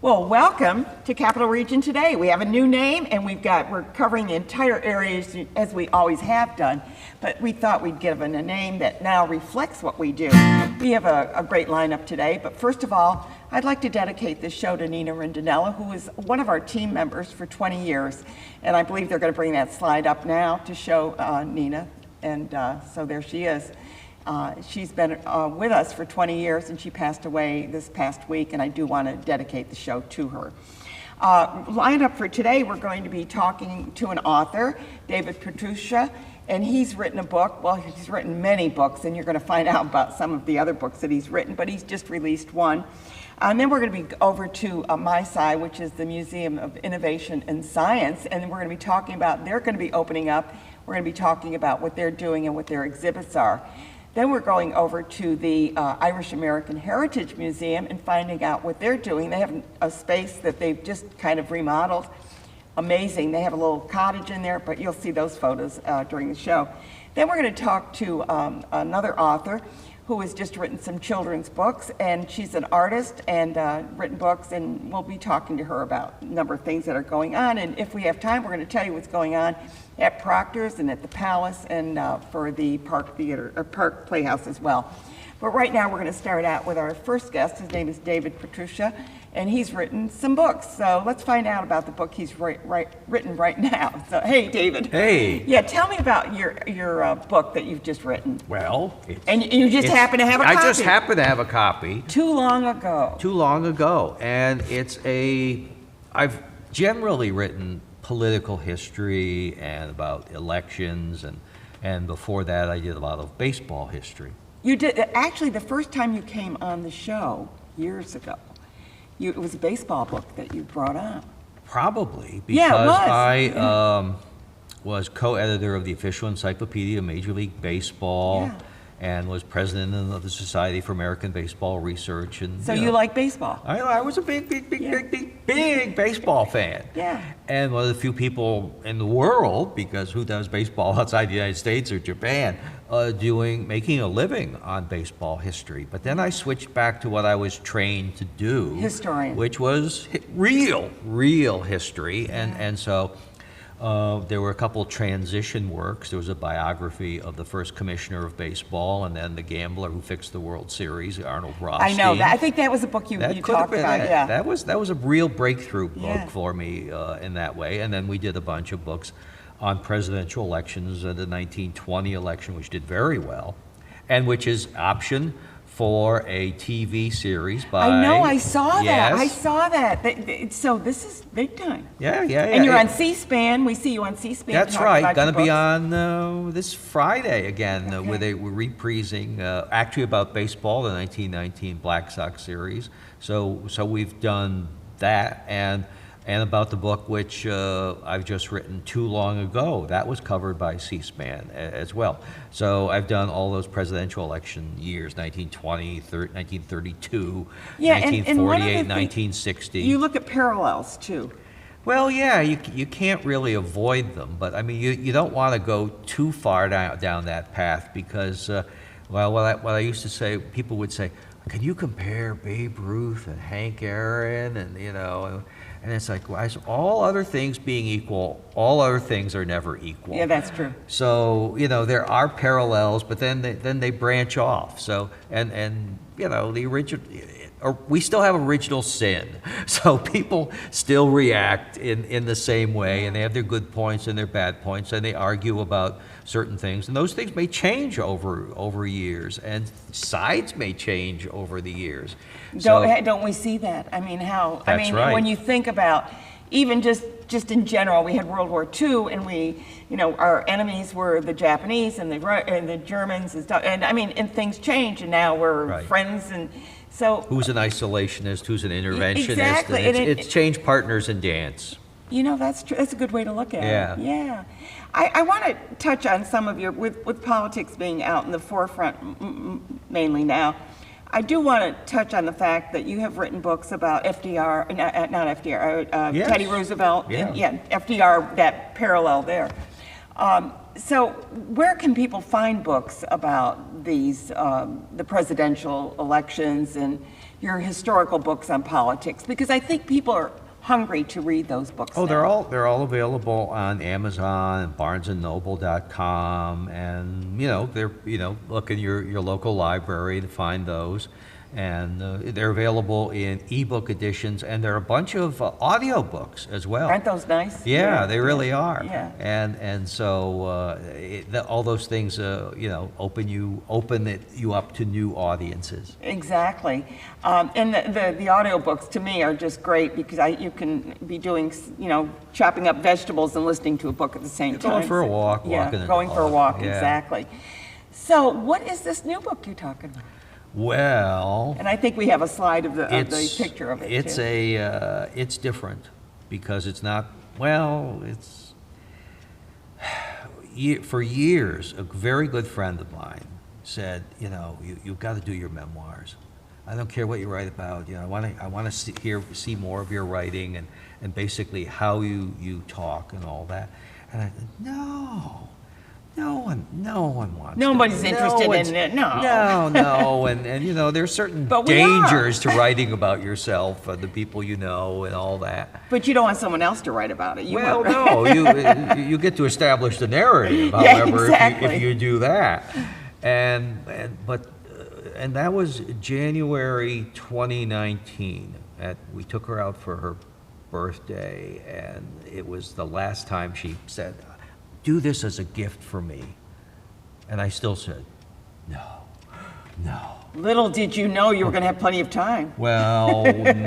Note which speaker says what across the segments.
Speaker 1: Well, welcome to Capital Region Today. We have a new name, and we're covering the entire areas as we always have done, but we thought we'd give it a name that now reflects what we do. We have a great lineup today, but first of all, I'd like to dedicate this show to Nina Rindinella, who is one of our team members for 20 years, and I believe they're going to bring that slide up now to show Nina, and so there she is. She's been with us for 20 years, and she passed away this past week, and I do want to dedicate the show to her. Lined up for today, we're going to be talking to an author, David Patrucia, and he's written a book. Well, he's written many books, and you're going to find out about some of the other books that he's written, but he's just released one. And then we're going to be over to my side, which is the Museum of Innovation and Science, and we're going to be talking about, they're going to be opening up, we're going to be talking about what they're doing and what their exhibits are. Then we're going over to the Irish American Heritage Museum and finding out what they're doing. They have a space that they've just kind of remodeled. Amazing. They have a little cottage in there, but you'll see those photos during the show. Then we're going to talk to another author who has just written some children's books, and she's an artist and written books, and we'll be talking to her about a number of things that are going on. And if we have time, we're going to tell you what's going on at Proctors and at the Palace and for the Park Theater or Park Playhouse as well. But right now we're going to start out with our first guest. His name is David Patrucia, and he's written some books. So let's find out about the book he's written right now. So hey, David.
Speaker 2: Hey.
Speaker 1: Yeah, tell me about your book that you've just written.
Speaker 2: Well,
Speaker 1: and you just happen to have a copy.
Speaker 2: I just happen to have a copy.
Speaker 1: Too long ago,
Speaker 2: and I've generally written political history and about elections, and before that I did a lot of baseball history.
Speaker 1: You did, actually, the first time you came on the show years ago, it was a baseball book that you brought on.
Speaker 2: Probably, because
Speaker 1: yeah, it was.
Speaker 2: I was co-editor of the official encyclopedia of Major League Baseball, and was president of the Society for American Baseball Research. And
Speaker 1: so you like baseball?
Speaker 2: I was a big baseball fan.
Speaker 1: Yeah.
Speaker 2: And one of the few people in the world, because who does baseball outside the United States or Japan, making a living on baseball history. But then I switched back to what I was trained to do.
Speaker 1: Historian.
Speaker 2: Which was real history. And so there were a couple transition works. There was a biography of the first commissioner of baseball, and then the gambler who fixed the World Series, Arnold Rothstein.
Speaker 1: I know that. I think that was a book you talked about. Yeah,
Speaker 2: that was a real breakthrough book for me in that way. And then we did a bunch of books on presidential elections, the 1920 election, which did very well, and which is option for a TV series by...
Speaker 1: I know, I saw that. I saw that. So this is big time.
Speaker 2: Yeah.
Speaker 1: And you're on C-SPAN. We see you on C-SPAN.
Speaker 2: That's right. Going to be on this Friday again with we're reprising, actually about baseball, the 1919 Black Sox series. So we've done that, and about the book which I've just written Too Long Ago. That was covered by C-SPAN as well. So I've done all those presidential election years, 1920, 1932, 1948, 1960.
Speaker 1: You look at parallels too.
Speaker 2: Well, yeah, you can't really avoid them, but I mean, you don't want to go too far down that path because, what I used to say, people would say, can you compare Babe Ruth and Hank Aaron and, and it's like, well, all other things being equal, all other things are never equal.
Speaker 1: Yeah, that's true.
Speaker 2: So, there are parallels, but then they branch off. So, and the original, we still have original sin. So people still react in the same way, and they have their good points and their bad points, and they argue about certain things. And those things may change over years, and sides may change over the years.
Speaker 1: Don't we see that? I mean,
Speaker 2: That's right.
Speaker 1: When you think about even just in general, we had World War II, and our enemies were the Japanese and the Germans and stuff. And I mean, and things change, and now we're friends, and so
Speaker 2: who's an isolationist? Who's an interventionist?
Speaker 1: Exactly.
Speaker 2: It's change partners in dance.
Speaker 1: That's true. That's a good way to look at it.
Speaker 2: Yeah.
Speaker 1: I want to touch on some of with politics being out in the forefront mainly now. I do want to touch on the fact that you have written books about FDR, not FDR, Teddy Roosevelt, FDR, that parallel there. So where can people find books about these, the presidential elections and your historical books on politics? Because I think people are hungry to read those books
Speaker 2: Oh,
Speaker 1: now.
Speaker 2: they're all available on Amazon and BarnesandNoble.com, and look in your local library to find those. And they're available in ebook editions, and there are a bunch of audio books as well.
Speaker 1: Aren't those nice?
Speaker 2: Yeah, they really are.
Speaker 1: Yeah.
Speaker 2: And so all those things open you up to new audiences.
Speaker 1: Exactly. And the audiobooks to me are just great because you can be doing, chopping up vegetables and listening to a book at the same time.
Speaker 2: Going for a walk,
Speaker 1: Yeah,
Speaker 2: walking the
Speaker 1: going for a
Speaker 2: dog.
Speaker 1: walk,
Speaker 2: Yeah.
Speaker 1: exactly. So what is this new book you're talking about?
Speaker 2: Well,
Speaker 1: And I think we have a slide of the picture of it
Speaker 2: it's
Speaker 1: too.
Speaker 2: it's different because it's not, well, it's for years a very good friend of mine said, you've got to do your memoirs. I don't care what you write about. I want to see more of your writing and basically how you talk and all that. And I said, no one wants.
Speaker 1: Nobody's
Speaker 2: to.
Speaker 1: interested
Speaker 2: one's-
Speaker 1: in it, no.
Speaker 2: No, and there's certain
Speaker 1: But we are.
Speaker 2: dangers to writing about yourself, the people you know, and all that.
Speaker 1: But you don't want someone else to write about it.
Speaker 2: Well, no, you get to establish the narrative,
Speaker 1: Yeah,
Speaker 2: however,
Speaker 1: exactly.
Speaker 2: if you do that. And that was January 2019. We took her out for her birthday, and it was the last time she said, "Do this as a gift for me." And I still said, no.
Speaker 1: Little did you know you were going to have plenty of time.
Speaker 2: Well,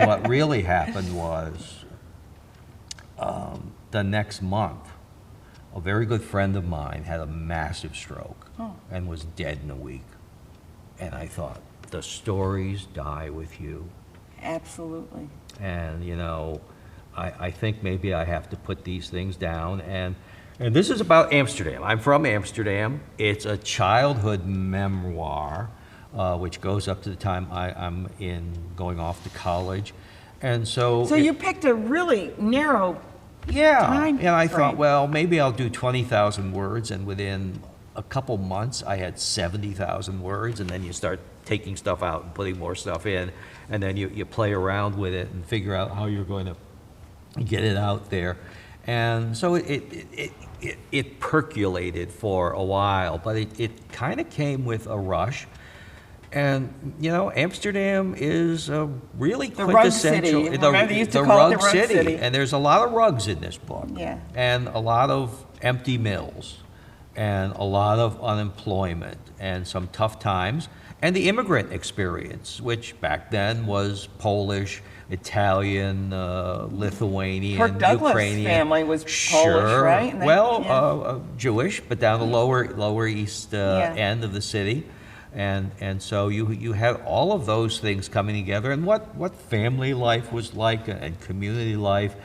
Speaker 2: what really happened was the next month, a very good friend of mine had a massive stroke and was dead in a week. And I thought, the stories die with you.
Speaker 1: Absolutely.
Speaker 2: And, I think maybe I have to put these things down. And this is about Amsterdam. I'm from Amsterdam. It's a childhood memoir, which goes up to the time I'm going off to college. And so...
Speaker 1: So you picked a really narrow
Speaker 2: Yeah,
Speaker 1: time
Speaker 2: and I
Speaker 1: frame.
Speaker 2: thought, well, maybe I'll do 20,000 words, and within a couple months, I had 70,000 words, and then you start taking stuff out and putting more stuff in, and then you play around with it and figure out how you're going to get it out there. And so it percolated for a while, but it kind of came with a rush. And, Amsterdam is a really
Speaker 1: The rug city.
Speaker 2: quintessential...
Speaker 1: Remember they used to call it the rug city.
Speaker 2: And there's a lot of rugs in this book.
Speaker 1: Yeah.
Speaker 2: And a lot of empty mills, and a lot of unemployment, and some tough times, and the immigrant experience, which back then was Polish, Italian, Lithuanian,
Speaker 1: Kirk Douglas'
Speaker 2: Ukrainian.
Speaker 1: family was Polish,
Speaker 2: Sure.
Speaker 1: right? And
Speaker 2: Well, Jewish, but down the lower east
Speaker 1: Yeah.
Speaker 2: end of the city. And so you had all of those things coming together, and what family life was like, and community life,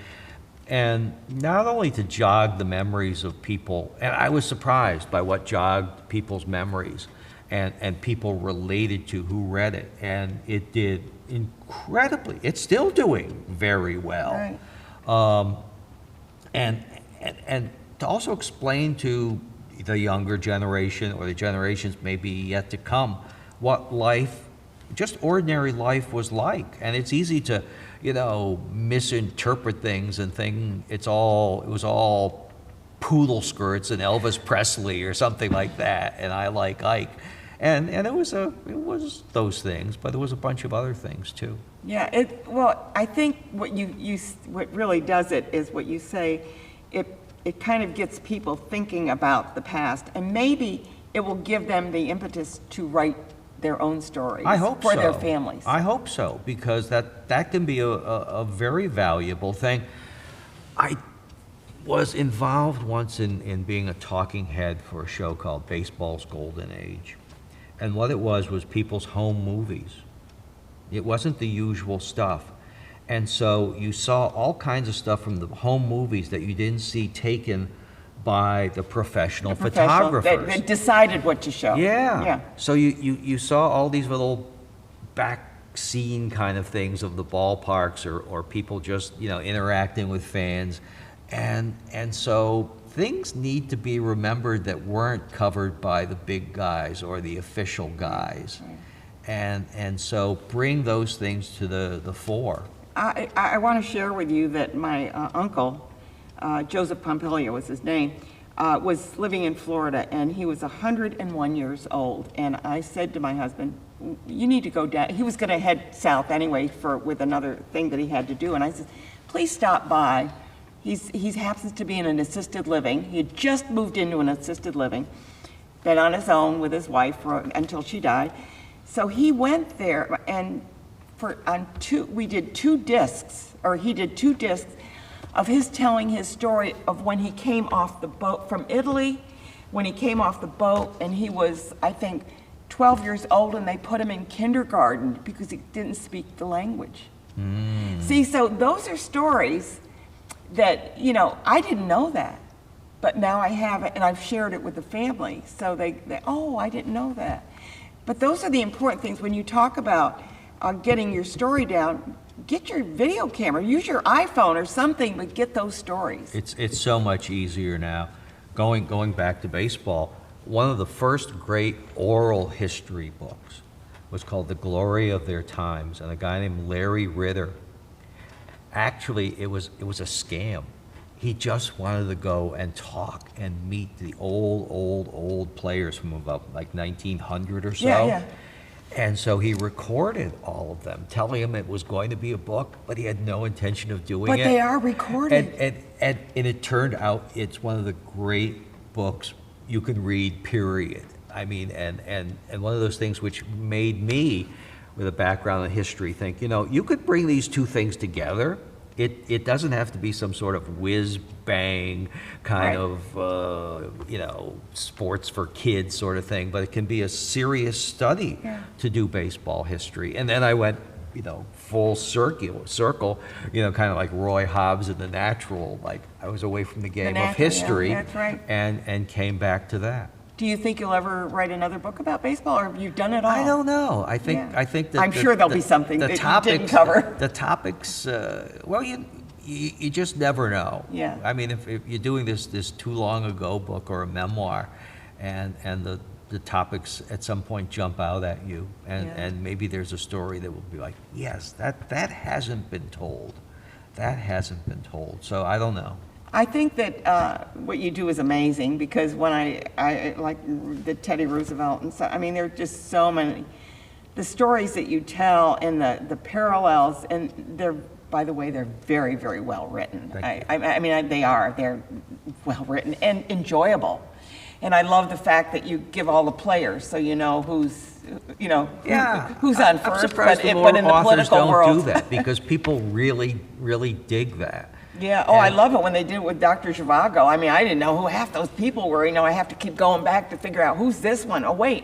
Speaker 2: and not only to jog the memories of people, and I was surprised by what jogged people's memories, and people related to who read it, and it did incredibly. It's still doing very well.
Speaker 1: Right.
Speaker 2: And to also explain to the younger generation, or the generations maybe yet to come, what life, just ordinary life, was like. And it's easy to, misinterpret things and think it was all poodle skirts and Elvis Presley or something like that, and I Like Ike. And it was those things, but there was a bunch of other things too.
Speaker 1: Yeah, well, I think what what really does it is what you say, it kind of gets people thinking about the past, and maybe it will give them the impetus to write their own stories.
Speaker 2: I hope
Speaker 1: for
Speaker 2: so.
Speaker 1: their families.
Speaker 2: I hope so, because that can be a very valuable thing. I was involved once in being a talking head for a show called Baseball's Golden Age. And what it was people's home movies. It wasn't the usual stuff. And so you saw all kinds of stuff from the home movies that you didn't see taken by the professional photographers.
Speaker 1: That decided what to show.
Speaker 2: Yeah.
Speaker 1: Yeah.
Speaker 2: So you saw all these little back scene kind of things of the ballparks, or people just, interacting with fans. And so things need to be remembered that weren't covered by the big guys or the official guys. And so bring those things to the fore.
Speaker 1: I want to share with you that my uncle, Joseph Pompilia was his name, was living in Florida, and he was 101 years old. And I said to my husband, you need to go down. He was going to head south anyway with another thing that he had to do. And I said, please stop by. He happens to be in an assisted living. He had just moved into an assisted living, been on his own with his wife until she died. So he went there, and he did two discs of his telling his story of when he came off the boat from Italy, when he came off the boat, and he was, I think, 12 years old, and they put him in kindergarten because he didn't speak the language. See, so those are stories that, I didn't know that, but now I have it, and I've shared it with the family. So they oh, I didn't know that. But those are the important things when you talk about getting your story down. Get your video camera, use your iPhone or something, but get those stories.
Speaker 2: It's so much easier now. Going back to baseball, one of the first great oral history books was called The Glory of Their Times, and a guy named Larry Ritter. Actually, it was a scam. He just wanted to go and talk and meet the old players from about like 1900 or so.
Speaker 1: Yeah.
Speaker 2: And so he recorded all of them, telling him it was going to be a book, but he had no intention of doing it.
Speaker 1: But they are recorded.
Speaker 2: And it turned out it's one of the great books you can read, period. I mean, and one of those things which made me, with a background in history, think, you could bring these two things together. It doesn't have to be some sort of whiz-bang kind of, sports for kids sort of thing, but it can be a serious study to do baseball history. And then I went, full circle, kind of like Roy Hobbs in The Natural, like I was away from the game of history,
Speaker 1: that's right.
Speaker 2: and came back to that.
Speaker 1: Do you think you'll ever write another book about baseball, or have you done it all?
Speaker 2: I don't know. I think that
Speaker 1: I'm sure there'll be something that you didn't cover.
Speaker 2: The topics, you just never know.
Speaker 1: Yeah.
Speaker 2: I mean, if you're doing this too long ago book or a memoir, and the topics at some point jump out at you, and maybe there's a story that will be like, yes, that hasn't been told. That hasn't been told. So I don't know.
Speaker 1: I think that what you do is amazing, because when I like the Teddy Roosevelt and so, I mean, there are just so many, the stories that you tell and the parallels, and by the way, they're very, very well written. They're well written and enjoyable. And I love the fact that you give all the players, so you know who's on first.
Speaker 2: I'm surprised
Speaker 1: but in the
Speaker 2: authors
Speaker 1: political
Speaker 2: don't
Speaker 1: world,
Speaker 2: do that, because people really, really dig that.
Speaker 1: Yeah. Oh, I love it when they did it with Dr. Zhivago. I mean, I didn't know who half those people were. I have to keep going back to figure out who's this one. Oh, wait,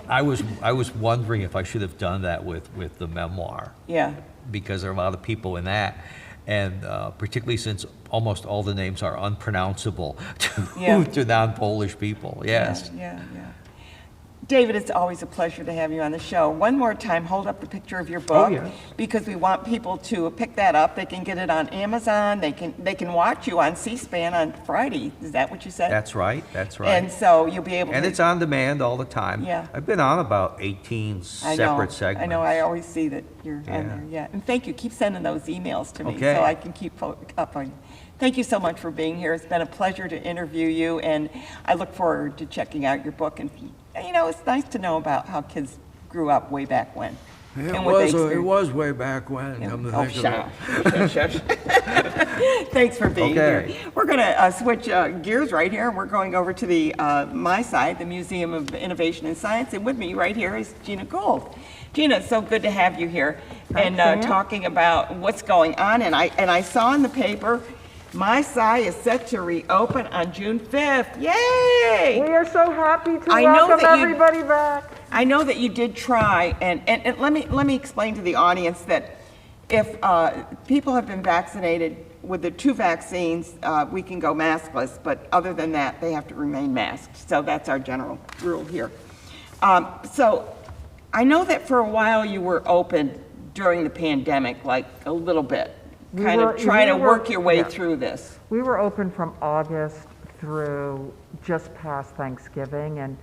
Speaker 2: I was wondering if I should have done that with the memoir.
Speaker 1: Yeah.
Speaker 2: Because there are a lot of people in that, and particularly since almost all the names are unpronounceable to non-Polish people. Yes.
Speaker 1: Yeah. David, it's always a pleasure to have you on the show. One more time, hold up the picture of your book, because we want people to pick that up. They can get it on Amazon. They can watch you on C-SPAN on Friday. Is that what you said?
Speaker 2: That's right.
Speaker 1: And so you'll be able to...
Speaker 2: And it's on demand all the time.
Speaker 1: Yeah.
Speaker 2: I've been on about 18 separate segments.
Speaker 1: I know. I always see that you're on there. Yeah. And thank you. Keep sending those emails to me so I can keep up on you. Thank you so much for being here. It's been a pleasure to interview you, and I look forward to checking out your book. And it's nice to know about how kids grew up way back when.
Speaker 3: It was way back when.
Speaker 1: Thanks for being here. We're going to switch gears right here. We're going over to the my side, the Museum of Innovation and Science, and with me right here is Gina Gould. Gina, it's so good to have you here and talking about what's going on. And I saw in the paper, My Sci is set to reopen on June 5th. Yay!
Speaker 4: We are so happy to welcome everybody back.
Speaker 1: I know that you did try, and let me explain to the audience that if people have been vaccinated with the 2 vaccines, we can go maskless, but other than that, they have to remain masked. So that's our general rule here. So I know that for a while you were open during the pandemic, like a little bit. Trying to work your way through this.
Speaker 4: We were open from August through just past Thanksgiving, and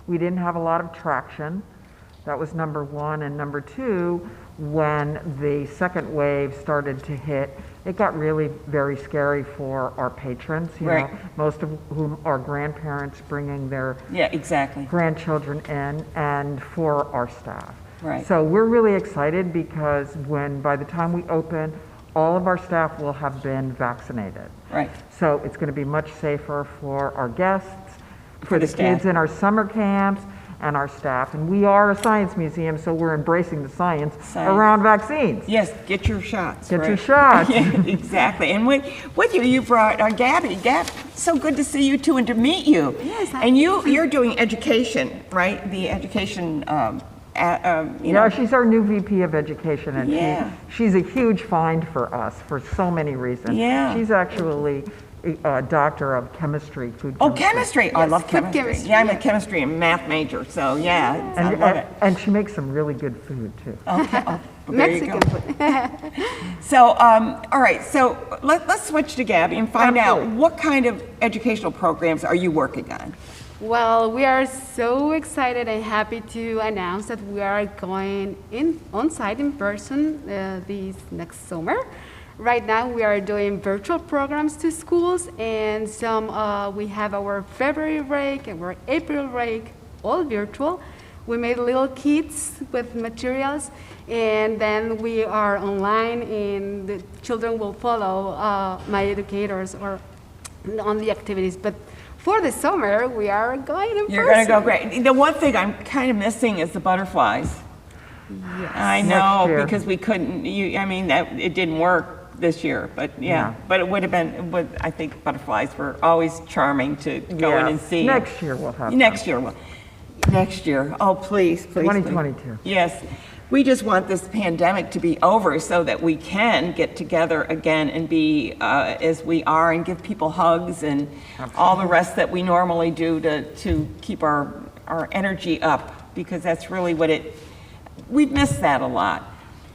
Speaker 4: we didn't have a lot of traction. That was number one. And number two, when the second wave started to hit, it got really very scary for our patrons, you know, most of whom are grandparents bringing their grandchildren in, and for our staff.
Speaker 1: Right.
Speaker 4: So we're really excited because by the time we open, all of our staff will have been vaccinated.
Speaker 1: Right.
Speaker 4: So it's going to be much safer for our guests, for the
Speaker 1: staff.
Speaker 4: kids in our summer camps, and our staff. And we are a science museum, so we're embracing the science. Around vaccines.
Speaker 1: Yes, get your shots.
Speaker 4: Get your shots.
Speaker 1: Yeah, exactly. And with you brought Gabby. Gab, so good to see you too and to meet you.
Speaker 5: Yes.
Speaker 1: And you're doing education, right? The education,
Speaker 4: Yeah, she's our new VP of Education, and she's a huge find for us for so many reasons.
Speaker 1: Yeah.
Speaker 4: She's actually a doctor of chemistry, food chemistry.
Speaker 1: Oh, chemistry.
Speaker 5: Yes,
Speaker 1: I love
Speaker 5: food
Speaker 1: chemistry.
Speaker 5: chemistry,
Speaker 1: Yeah, I'm a chemistry and math major, so yeah, I love it.
Speaker 4: And she makes some really good food, too.
Speaker 1: Okay. Oh, there you go.
Speaker 5: Mexican food.
Speaker 1: So, all right, so let's switch to Gabby and find out what kind of educational programs are you working on?
Speaker 5: Well, we are so excited and happy to announce that we are going on site in person this next summer. Right now we are doing virtual programs to schools, and we have our February break and our April break, all virtual. We made little kits with materials, and then we are online, and the children will follow my educators or on the activities. But for the summer, we are going in person.
Speaker 1: You're going to go great. The one thing I'm kind of missing is the butterflies.
Speaker 5: Yes.
Speaker 1: I know, because we couldn't, it didn't work this year, but but it would have been, I think butterflies were always charming to go in and see.
Speaker 4: Next year we'll have
Speaker 1: Next year. Oh, please.
Speaker 4: 2022.
Speaker 1: Please. Yes. We just want this pandemic to be over so that we can get together again and be as we are and give people hugs and all the rest that we normally do to keep our energy up, because that's really we've missed that a lot.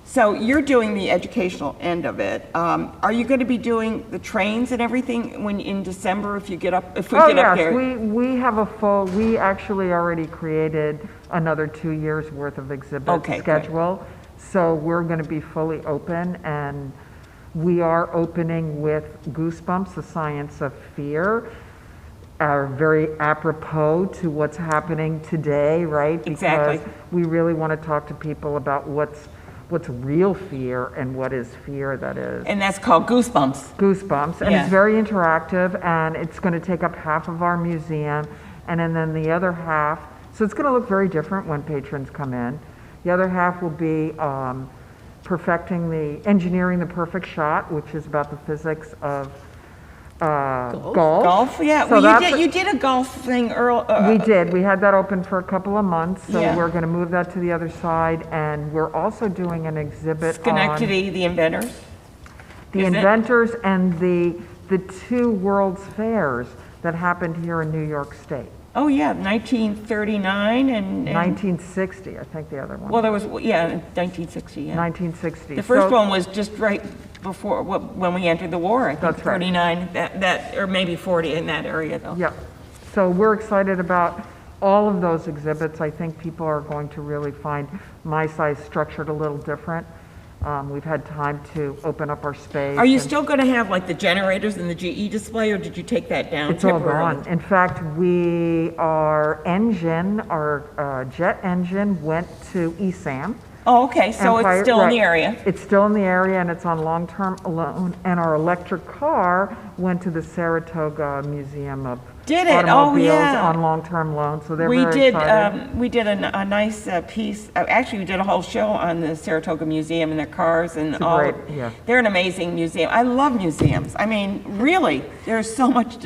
Speaker 1: So you're doing the educational end of it. Are you going to be doing the trains and everything in December if we get up there?
Speaker 4: We have we actually already created another 2 years worth of exhibit schedule. Good. So we're going to be fully open, and we are opening with Goosebumps, the Science of Fear, very apropos to what's happening today, right?
Speaker 1: Exactly.
Speaker 4: Because we really want to talk to people about what's real fear and what is fear that is.
Speaker 1: And that's called Goosebumps.
Speaker 4: Goosebumps, and it's very interactive, and it's going to take up half of our museum, and then the other half, so it's going to look very different when patrons come in. The other half will be engineering the perfect shot, which is about the physics of golf.
Speaker 1: Golf, yeah.
Speaker 4: So
Speaker 1: well, you did a golf thing earlier.
Speaker 4: We did. We had that open for a couple of months, so we're going to move that to the other side, and we're also doing an exhibit
Speaker 1: Schenectady, the inventors.
Speaker 4: The inventors and the two World's Fairs that happened here in New York State.
Speaker 1: Oh yeah, 1939 and
Speaker 4: 1960, I think the other one.
Speaker 1: Well, there was 1960. Yeah.
Speaker 4: 1960.
Speaker 1: The first one was just right before when we entered the war. I think
Speaker 4: That's right.
Speaker 1: 39, that or maybe 40 in that area though.
Speaker 4: Yeah. So we're excited about all of those exhibits. I think people are going to really find my size structured a little different. We've had time to open up our space.
Speaker 1: Are you still going to have like the generators and the GE display, or did you take that down?
Speaker 4: It's all gone. In fact, our jet engine went to ESAM.
Speaker 1: Oh, okay, so it's still in the area.
Speaker 4: It's still in the area, and it's on long-term loan, and our electric car went to the Saratoga Museum of Automobiles on long-term loan, so they're very excited.
Speaker 1: We did a nice piece, actually we did a whole show on the Saratoga Museum and their cars and all. They're an amazing museum. I love museums. I mean, really, there's so much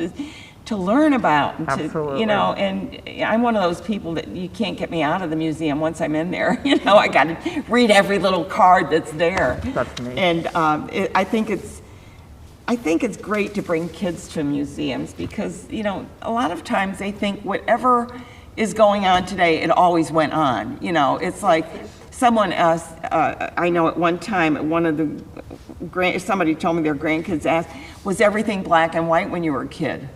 Speaker 1: to learn about. And
Speaker 4: Absolutely.
Speaker 1: And I'm one of those people that you can't get me out of the museum once I'm in there. I got to read every little card that's there.
Speaker 4: That's me.
Speaker 1: And I think it's great to bring kids to museums because, a lot of times they think whatever is going on today, it always went on. It's like someone asked, I know at one time, somebody told me their grandkids asked, was everything black and white when you were a kid?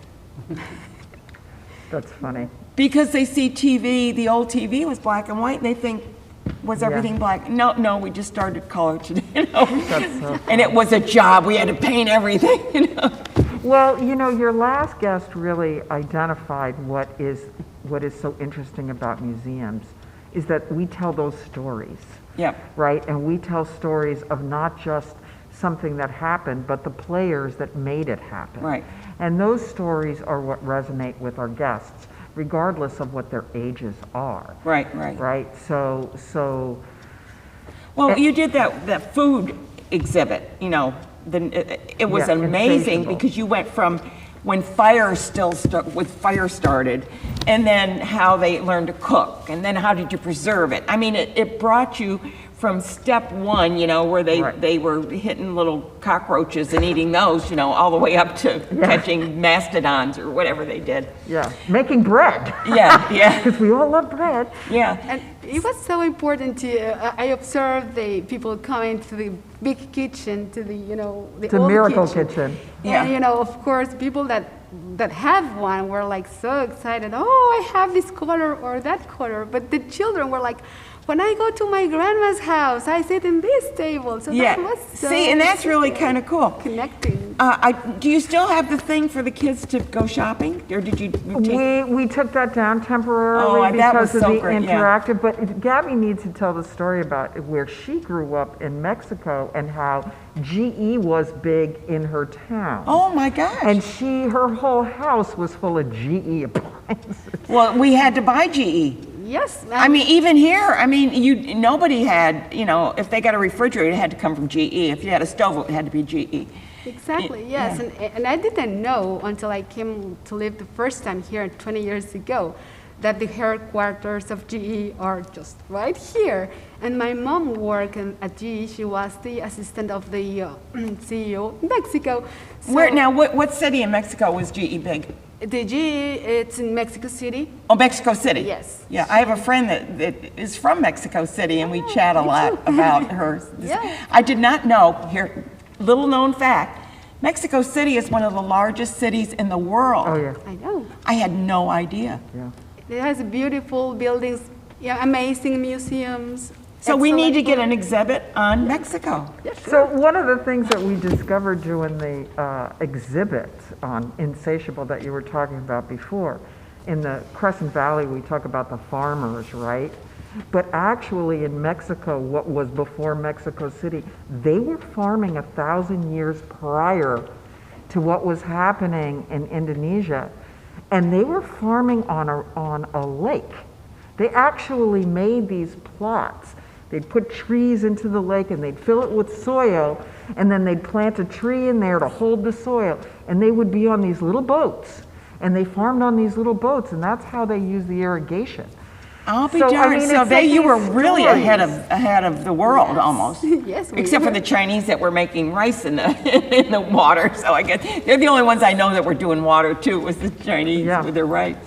Speaker 4: That's funny.
Speaker 1: Because they see TV, the old TV was black and white, and they think, was everything black? No, we just started color today,
Speaker 4: That's so
Speaker 1: And it was a job, we had to paint everything,
Speaker 4: Well, your last guest really identified what is so interesting about museums is that we tell those stories.
Speaker 1: Yep.
Speaker 4: Right? And we tell stories of not just something that happened, but the players that made it happen.
Speaker 1: Right.
Speaker 4: And those stories are what resonate with our guests, regardless of what their ages are.
Speaker 1: Right.
Speaker 4: Right? So.
Speaker 1: Well, you did that food exhibit, it was amazing
Speaker 4: insatiable.
Speaker 1: because you went from when fire started, and then how they learned to cook, and then how did you preserve it? I mean, it brought you from step one, where they were hitting little cockroaches and eating those, all the way up to catching mastodons or whatever they did.
Speaker 4: Yeah, making bread.
Speaker 1: Yeah.
Speaker 4: Because we all love bread.
Speaker 1: Yeah.
Speaker 5: And it was so important I observed the people coming to the big kitchen, to the
Speaker 4: The
Speaker 5: old
Speaker 4: miracle kitchen.
Speaker 1: Yeah.
Speaker 5: And of course, people that have one were like so excited. Oh, I have this color or that color. But the children were like, when I go to my grandma's house, I sit in this table. So that was so
Speaker 1: See, and that's really kind of cool.
Speaker 5: connecting.
Speaker 1: Do you still have the thing for the kids to go shopping, or did you take?
Speaker 4: We took that down temporarily
Speaker 1: that was
Speaker 4: because of
Speaker 1: so
Speaker 4: the
Speaker 1: great, yeah.
Speaker 4: interactive, but Gabby needs to tell the story about where she grew up in Mexico and how GE was big in her town.
Speaker 1: Oh my gosh!
Speaker 4: And her whole house was full of GE appliances.
Speaker 1: Well, we had to buy GE.
Speaker 5: Yes.
Speaker 1: I mean, even here, nobody had, if they got a refrigerator, it had to come from GE. If you had a stove, it had to be GE.
Speaker 5: Exactly, yes. And I didn't know until I came to live the first time here 20 years ago that the headquarters of GE are just right here. And my mom worked at GE. She was the assistant of the CEO in Mexico. So
Speaker 1: What city in Mexico was GE big?
Speaker 5: the GE, it's in Mexico City.
Speaker 1: Oh, Mexico City.
Speaker 5: Yes.
Speaker 1: Yeah, I have a friend that is from Mexico City, and we chat a lot about her.
Speaker 5: Yeah.
Speaker 1: I did not know, here, little known fact, Mexico City is one of the largest cities in the world.
Speaker 4: Oh, yeah.
Speaker 5: I know.
Speaker 1: I had no idea.
Speaker 4: Yeah.
Speaker 5: It has beautiful buildings, amazing museums.
Speaker 1: So we need to
Speaker 5: excellent
Speaker 1: get an exhibit on Mexico.
Speaker 4: So one of the things that we discovered doing the exhibit on Insatiable that you were talking about before, in the Crescent Valley, we talk about the farmers, right? But actually in Mexico, what was before Mexico City, they were farming 1,000 years prior to what was happening in Indonesia. And they were farming on a lake. They actually made these plots. They'd put trees into the lake and they'd fill it with soil, and then they'd plant a tree in there to hold the soil. And they would be on these little boats, and they farmed on these little boats, and that's how they used the irrigation.
Speaker 1: I'll be
Speaker 4: So, I
Speaker 1: darned.
Speaker 4: mean,
Speaker 1: So
Speaker 4: it's
Speaker 1: you were
Speaker 4: these
Speaker 1: really
Speaker 4: stories.
Speaker 1: ahead of the world almost.
Speaker 5: Yes, we
Speaker 1: Except for
Speaker 5: were.
Speaker 1: the Chinese that were making rice in the water. So I guess they're the only ones I know that were doing water too, was the Chinese
Speaker 4: Yeah.
Speaker 1: with their rice.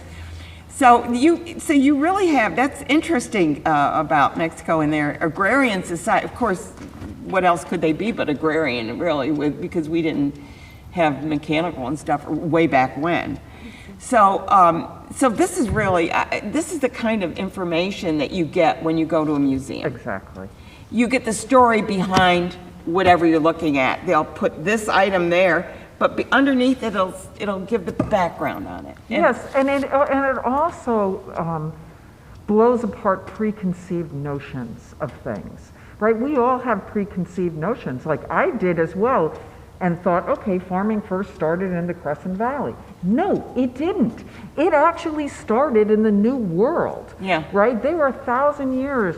Speaker 1: So you really have, that's interesting about Mexico and their agrarian society. Of course, what else could they be but agrarian, really, because we didn't have mechanical and stuff way back when. So this is really, this is the kind of information that you get when you go to a museum.
Speaker 4: Exactly.
Speaker 1: You get the story behind whatever you're looking at. They'll put this item there, but underneath it'll give the background on it. And-
Speaker 4: Yes, and it also blows apart preconceived notions of things, right? We all have preconceived notions, like I did as well, and thought, okay, farming first started in the Crescent Valley. No, it didn't. It actually started in the New World.
Speaker 1: Yeah.
Speaker 4: Right? They were 1,000 years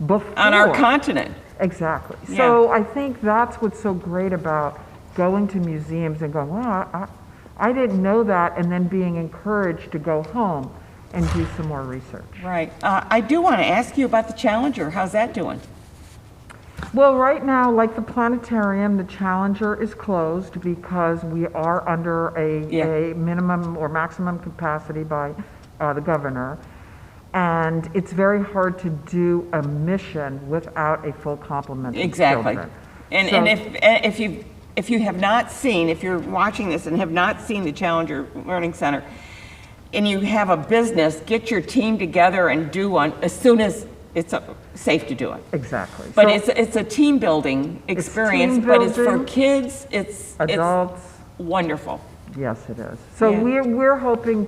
Speaker 4: before.
Speaker 1: On our continent.
Speaker 4: Exactly.
Speaker 1: Yeah.
Speaker 4: So I think that's what's so great about going to museums and going, well, I didn't know that, and then being encouraged to go home and do some more research.
Speaker 1: Right. I do want to ask you about the Challenger. How's that doing?
Speaker 4: Well, right now, like the planetarium, the Challenger is closed because we are under a minimum or maximum capacity by the governor. And it's very hard to do a mission without a full complement of
Speaker 1: Exactly.
Speaker 4: children.
Speaker 1: And
Speaker 4: So-
Speaker 1: and if you have not seen, if you're watching this and have not seen the Challenger Learning Center, and you have a business, get your team together and do one as soon as it's safe to do it.
Speaker 4: Exactly.
Speaker 1: But
Speaker 4: So
Speaker 1: it's a team building experience,
Speaker 4: team
Speaker 1: but it's for
Speaker 4: building,
Speaker 1: kids, it's
Speaker 4: adults.
Speaker 1: wonderful.
Speaker 4: Yes, it is. So
Speaker 1: Yeah.
Speaker 4: we're hoping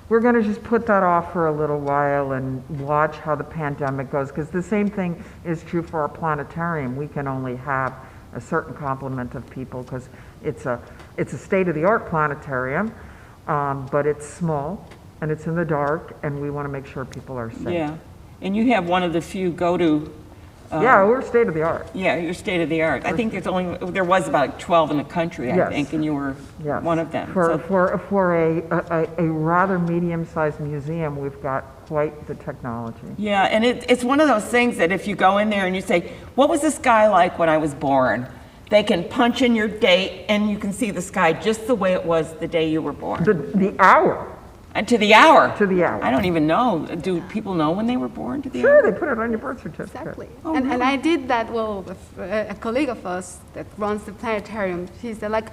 Speaker 4: we're going to just put that off for a little while and watch how the pandemic goes, because the same thing is true for our planetarium. We can only have a certain complement of people because it's a state-of-the-art planetarium, but it's small and it's in the dark, and we want to make sure people are safe.
Speaker 1: Yeah, and you have one of the few go-to.
Speaker 4: Yeah, we're state-of-the-art.
Speaker 1: Yeah, you're state of the art. I think there was about 12 in the country, I
Speaker 4: Yes.
Speaker 1: think, and you were
Speaker 4: Yes.
Speaker 1: one of them.
Speaker 4: For,
Speaker 1: So-
Speaker 4: for a rather medium-sized museum, we've got quite the technology.
Speaker 1: Yeah, and it's one of those things that if you go in there and you say, what was the sky like when I was born? They can punch in your date and you can see the sky just the way it was the day you were born.
Speaker 4: The hour.
Speaker 1: And to the hour.
Speaker 4: To the hour.
Speaker 1: I don't even know. Do people know when they were born to the
Speaker 4: Sure,
Speaker 1: hour?
Speaker 4: they put it on your birth certificate.
Speaker 5: Exactly.
Speaker 1: Oh,
Speaker 5: and
Speaker 1: really?
Speaker 5: I did that, well, with a colleague of us that runs the planetarium. She said, like,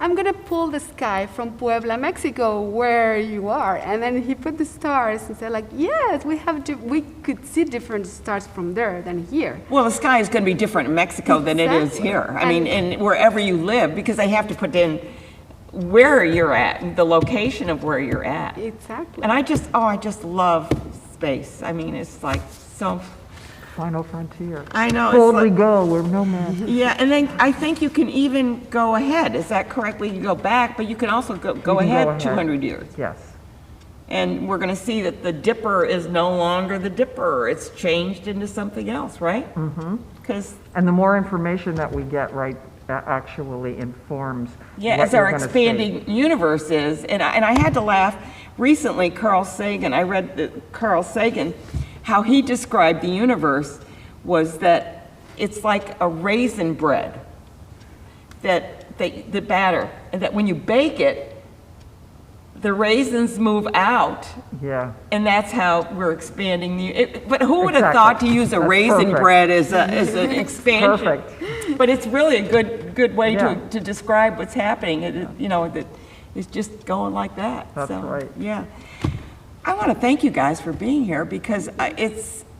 Speaker 5: I'm going to pull the sky from Puebla, Mexico, where you are. And then he put the stars and said, like, yes, we could see different stars from there than here.
Speaker 1: Well, the sky is going to be different in Mexico than it is
Speaker 5: Exactly.
Speaker 1: here. I mean, and wherever you live, because they have to put in where you're at, the location of where you're at.
Speaker 5: Exactly.
Speaker 1: And I just love space. I mean, it's like so,
Speaker 4: Final frontier.
Speaker 1: I know. it's
Speaker 4: Boldly
Speaker 1: like-
Speaker 4: go where no man.
Speaker 1: Yeah, and then I think you can even go ahead. Is that correctly? You go back, but you can also go
Speaker 4: You can go
Speaker 1: ahead
Speaker 4: ahead.
Speaker 1: 200 years.
Speaker 4: Yes.
Speaker 1: And we're going to see that the Dipper is no longer the Dipper. It's changed into something else, right? Mm-hmm. Because,
Speaker 4: And the more information that we get, right, actually informs
Speaker 1: yeah,
Speaker 4: what
Speaker 1: as our
Speaker 4: you're gonna see.
Speaker 1: expanding universe is, and I had to laugh recently, Carl Sagan, I read Carl Sagan, how he described the universe was that it's like a raisin bread, that the batter, and that when you bake it, the raisins move out,
Speaker 4: Yeah.
Speaker 1: and that's how we're expanding but who would have
Speaker 4: Exactly.
Speaker 1: thought to use a
Speaker 4: That's
Speaker 1: raisin
Speaker 4: perfect.
Speaker 1: bread as an expansion?
Speaker 4: Perfect.
Speaker 1: But it's really a good way
Speaker 4: Yeah.
Speaker 1: to describe what's happening. That it's just going like that.
Speaker 4: That's
Speaker 1: So,
Speaker 4: right.
Speaker 1: Yeah. I want to thank you guys for being here because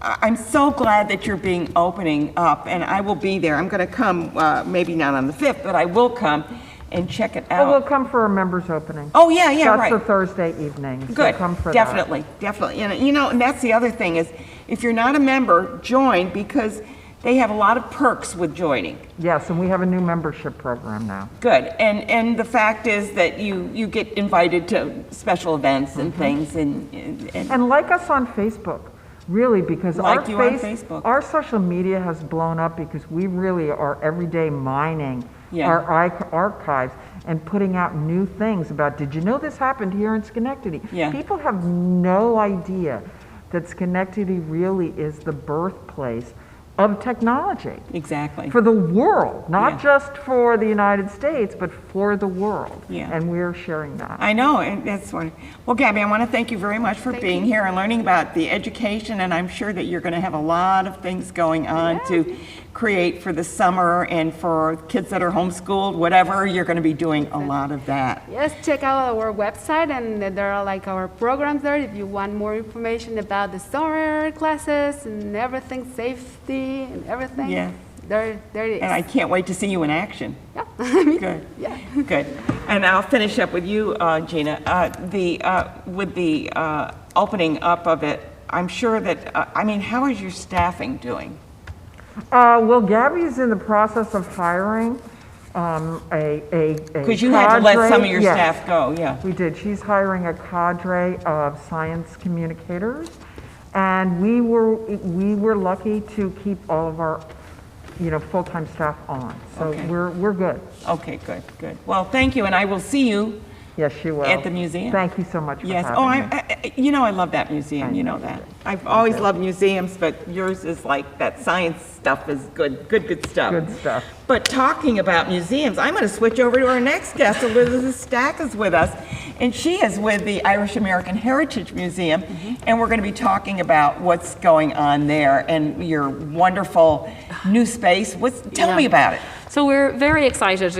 Speaker 1: I'm so glad that you're opening up, and I will be there. I'm going to come, maybe not on the 5th, but I will come and check it
Speaker 4: Oh, we'll
Speaker 1: out.
Speaker 4: come for a members opening.
Speaker 1: Oh, yeah, right.
Speaker 4: That's the Thursday evening. So
Speaker 1: Good,
Speaker 4: come for that.
Speaker 1: definitely. And and that's the other thing is, if you're not a member, join because they have a lot of perks with joining.
Speaker 4: Yes, and we have a new membership program now.
Speaker 1: Good, and the fact is that you get invited to special events and things, and
Speaker 4: And like us on Facebook, really, because
Speaker 1: Like you on Facebook.
Speaker 4: our social media has blown up because we really are every day mining
Speaker 1: Yeah.
Speaker 4: our archives and putting out new things about, did you know this happened here in Schenectady?
Speaker 1: Yeah.
Speaker 4: People have no idea that Schenectady really is the birthplace of technology.
Speaker 1: exactly.
Speaker 4: For the world, not
Speaker 1: Yeah.
Speaker 4: just for the United States, but for the world.
Speaker 1: Yeah.
Speaker 4: And we're sharing that.
Speaker 1: I know, and that's wonderful. Well, Gabby, I want to thank you very much for being here and learning about the education, and I'm sure that you're going to have a lot of things going on to create for the summer and for kids that are homeschooled, whatever, you're going to be doing a lot of that.
Speaker 5: Yes, check out our website, and there are like our programs there if you want more information about the summer classes and everything, safety and everything.
Speaker 1: Yeah.
Speaker 5: There it is.
Speaker 1: And I can't wait to see you in action.
Speaker 5: Yeah.
Speaker 1: Good.
Speaker 5: Yeah.
Speaker 1: Good. And I'll finish up with you, Gina. With the opening up of it, I'm sure that, how is your staffing doing?
Speaker 4: Well, Gabby's in the process of hiring a
Speaker 1: Because you had to let some of
Speaker 4: cadre-
Speaker 1: your
Speaker 4: yes,
Speaker 1: staff go, yeah.
Speaker 4: We did. She's hiring a cadre of science communicators, and we were lucky to keep all of our, full-time staff on. So
Speaker 1: Okay.
Speaker 4: we're good.
Speaker 1: Okay, good. Well, thank you, and I will see you.
Speaker 4: Yes, she will.
Speaker 1: At the museum.
Speaker 4: Thank you so much for
Speaker 1: Yes.
Speaker 4: having
Speaker 1: Oh,
Speaker 4: me.
Speaker 1: I love that museum. You know that. I've always loved museums, but yours is like that science stuff is good stuff.
Speaker 4: Good stuff.
Speaker 1: But talking about museums, I'm going to switch over to our next guest. Elizabeth Stack is with us, and she is with the Irish American Heritage Museum, and we're going to be talking about what's going on there and your wonderful new space. Tell me about it.
Speaker 6: So we're very excited.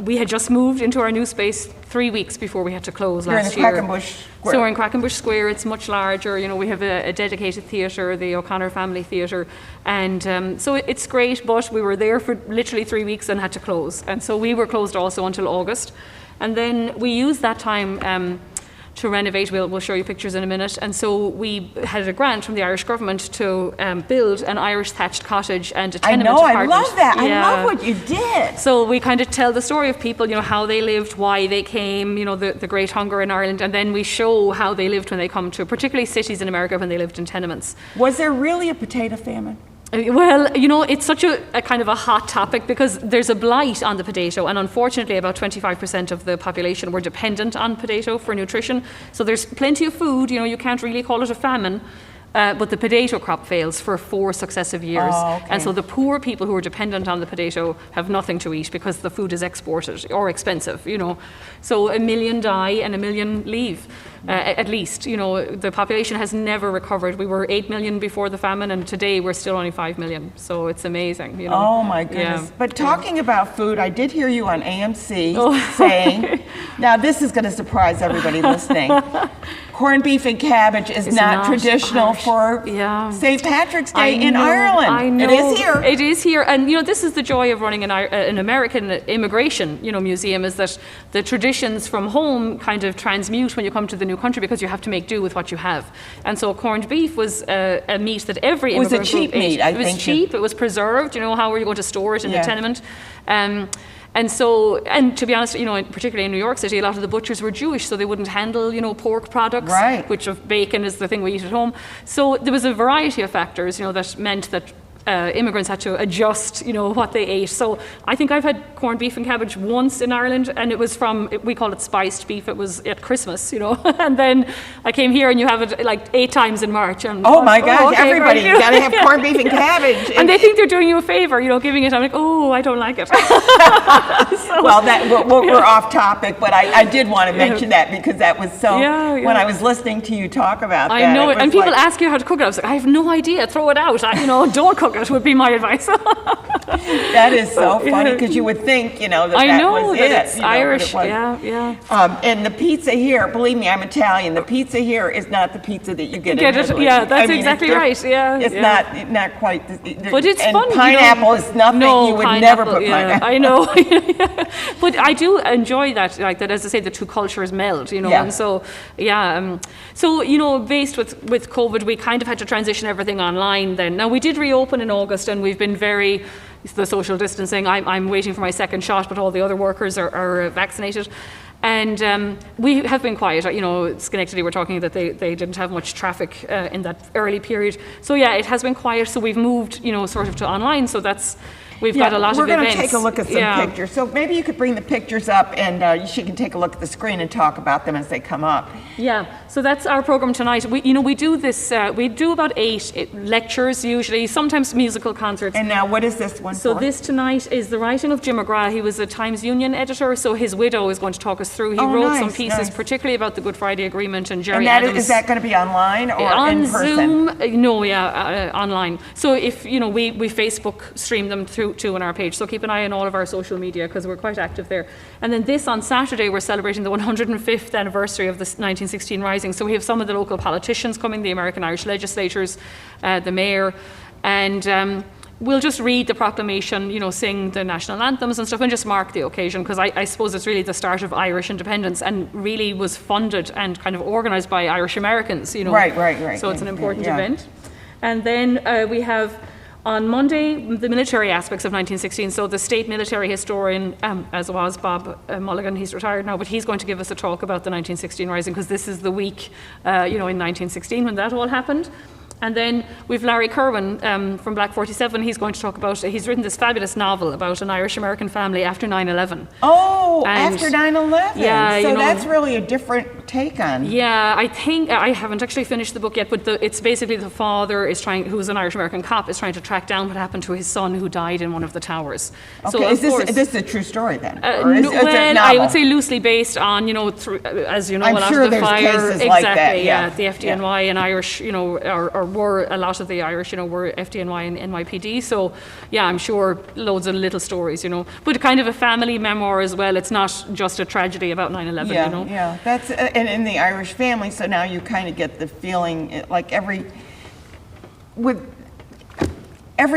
Speaker 6: We had just moved into our new space 3 weeks before we had to close last year.
Speaker 1: You're in Quackenbush Square.
Speaker 6: So we're in Quackenbush Square. It's much larger. We have a dedicated theatre, the O'Connor Family Theatre, and so it's great. But we were there for literally 3 weeks and had to close, and so we were closed also until August, and then we used that time to renovate. We'll show you pictures in a minute. And so we had a grant from the Irish government to build an Irish thatched cottage and a tenement apartment.
Speaker 1: I love that.
Speaker 6: Yeah.
Speaker 1: I love what you did.
Speaker 6: So we kind of tell the story of people, how they lived, why they came, the Great Hunger in Ireland, and then we show how they lived when they come to particularly cities in America when they lived in tenements.
Speaker 1: Was there really a potato famine?
Speaker 6: Well, it's such a kind of a hot topic because there's a blight on the potato, and unfortunately about 25% of the population were dependent on potato for nutrition. So there's plenty of food, you can't really call it a famine. But the potato crop fails for 4 successive years.
Speaker 1: Oh, okay.
Speaker 6: And so the poor people who are dependent on the potato have nothing to eat because the food is exported or expensive, So 1 million die and 1 million leave, at least. The population has never recovered. We were 8 million before the famine, and today we're still only 5 million. So it's amazing,
Speaker 1: Oh my goodness.
Speaker 6: Yeah.
Speaker 1: But talking about food, I did hear you on AMC saying, now this is going to surprise everybody listening, corned beef and cabbage is not traditional
Speaker 6: Irish.
Speaker 1: for
Speaker 6: Yeah.
Speaker 1: St. Patrick's Day in
Speaker 6: know,
Speaker 1: Ireland.
Speaker 6: I know.
Speaker 1: It is here.
Speaker 6: It is here. And, this is the joy of running an American immigration, museum, is that the traditions from home kind of transmute when you come to the new country because you have to make do with what you have. And so corned beef was a meat that every immigrant
Speaker 1: It was a cheap
Speaker 6: group ate.
Speaker 1: meat, I
Speaker 6: think. It was
Speaker 1: think.
Speaker 6: cheap. It was preserved. How were you going to store it in
Speaker 1: Yeah.
Speaker 6: a tenement? And so, and to be honest, particularly in New York City, a lot of the butchers were Jewish, so they wouldn't handle, pork products,
Speaker 1: Right.
Speaker 6: which of bacon is the thing we eat at home. So there was a variety of factors, that meant that immigrants had to adjust, what they ate. So I think I've had corned beef and cabbage once in Ireland, and it was we call it spiced beef. It was at Christmas, and then I came here and you have it like 8 times in March. And
Speaker 1: Oh my gosh,
Speaker 6: okay,
Speaker 1: everybody,
Speaker 6: right.
Speaker 1: you got to have corned beef and cabbage.
Speaker 6: And they think they're doing you a favor, giving it. I'm like, oh, I don't like it.
Speaker 1: Well, we're off topic, but I did want to mention that because that was so,
Speaker 6: Yeah.
Speaker 1: when I was listening to you talk about that.
Speaker 6: I know it.
Speaker 1: was
Speaker 6: And people
Speaker 1: like-
Speaker 6: ask you how to cook it. I was like, I have no idea. Throw it out. Don't cook it would be my advice.
Speaker 1: That is so funny because you would think, that
Speaker 6: I know
Speaker 1: was
Speaker 6: that
Speaker 1: it.
Speaker 6: it's
Speaker 1: but
Speaker 6: Irish.
Speaker 1: it wasn't.
Speaker 6: Yeah.
Speaker 1: And the pizza here, believe me, I'm Italian. The pizza here is not the pizza that you get in Italy.
Speaker 6: Yeah, that's
Speaker 1: I mean,
Speaker 6: exactly
Speaker 1: it's
Speaker 6: right. Yeah.
Speaker 1: It's
Speaker 6: yeah.
Speaker 1: not quite.
Speaker 6: But it's
Speaker 1: and
Speaker 6: fun.
Speaker 1: Pineapple is nothing.
Speaker 6: No,
Speaker 1: you would
Speaker 6: pineapple,
Speaker 1: never put
Speaker 6: yeah,
Speaker 1: pineapple.
Speaker 6: I know. But I do enjoy that, like that, as I say, the two cultures meld,
Speaker 1: Yeah.
Speaker 6: and so, yeah. Based with COVID, we kind of had to transition everything online then. Now, we did reopen in August, and we've been the social distancing. I'm waiting for my second shot, but all the other workers are vaccinated. And we have been quiet. Schenectady were talking that they didn't have much traffic in that early period. So yeah, it has been quiet. So we've moved, sort of to online. So we've got a lot of events.
Speaker 1: We're going to take a look at some pictures. So maybe you could bring the pictures up and she can take a look at the screen and talk about them as they come up.
Speaker 6: Yeah, so that's our program tonight. We do this, we do about 8 lectures usually, sometimes musical concerts.
Speaker 1: And now what is this one
Speaker 6: So
Speaker 1: for?
Speaker 6: this tonight is the writing of Jim McGrath. He was a Times Union editor, so his widow is going to talk us through. He wrote some pieces, particularly about the Good Friday Agreement and Jerry Adams.
Speaker 1: Is that going to be online or
Speaker 6: on
Speaker 1: in person?
Speaker 6: Zoom? No, online. So if, we Facebook stream them to on our page. So keep an eye on all of our social media because we're quite active there. And then this on Saturday, we're celebrating the 105th anniversary of the 1916 Rising. So we have some of the local politicians coming, the American Irish legislators, the mayor, and we'll just read the proclamation, sing the national anthems and stuff and just mark the occasion because I suppose it's really the start of Irish independence and really was funded and kind of organised by Irish Americans,
Speaker 1: Right.
Speaker 6: So it's an important
Speaker 1: Yeah.
Speaker 6: event. And then we have on Monday, the military aspects of 1916. So the state military historian, as was Bob Mulligan, he's retired now, but he's going to give us a talk about the 1916 Rising because this is the week, in 1916 when that all happened. And then we've Larry Kerwin from Black 47. He's going to talk about, he's written this fabulous novel about an Irish-American family after 9/11.
Speaker 1: Oh,
Speaker 6: And-
Speaker 1: after 9/11.
Speaker 6: Yeah,
Speaker 1: So that's really a different take on.
Speaker 6: Yeah, I think, I haven't actually finished the book yet, but it's basically the father who's an Irish-American cop, is trying to track down what happened to his son who died in one of the towers. So
Speaker 1: Okay,
Speaker 6: of course,
Speaker 1: is this a true story then?
Speaker 6: no,
Speaker 1: Or is it a
Speaker 6: well, I
Speaker 1: novel?
Speaker 6: would say loosely based on, as you know,
Speaker 1: I'm
Speaker 6: a lot
Speaker 1: sure
Speaker 6: of the
Speaker 1: there's
Speaker 6: fire,
Speaker 1: cases
Speaker 6: exactly,
Speaker 1: like that, yeah.
Speaker 6: the FDNY and Irish, are were a lot of the Irish, were FDNY and NYPD. So, yeah, I'm sure loads of little stories, But kind of a family memoir as well. It's not just a tragedy about 9/11,
Speaker 1: Yeah, that's and in the Irish family. So now you kind of get the feeling like every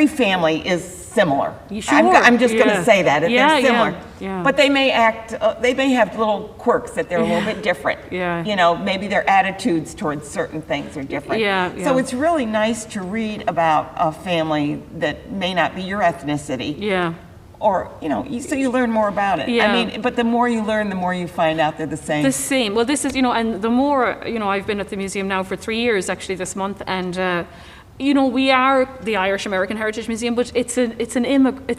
Speaker 1: family is similar.
Speaker 6: Sure.
Speaker 1: I'm just going to say that they're similar.
Speaker 6: Yeah.
Speaker 1: But they may they may have little quirks that they're a little bit different.
Speaker 6: Yeah.
Speaker 1: Maybe their attitudes towards certain things are different.
Speaker 6: Yeah.
Speaker 1: So it's really nice to read about a family that may not be your ethnicity.
Speaker 6: Yeah.
Speaker 1: Or, so you learn more about it.
Speaker 6: Yeah.
Speaker 1: I mean, but the more you learn, the more you find out they're the same.
Speaker 6: The same. Well, this is, and the more, I've been at the museum now for 3 years, actually, this month, and, we are the Irish American Heritage Museum, but it's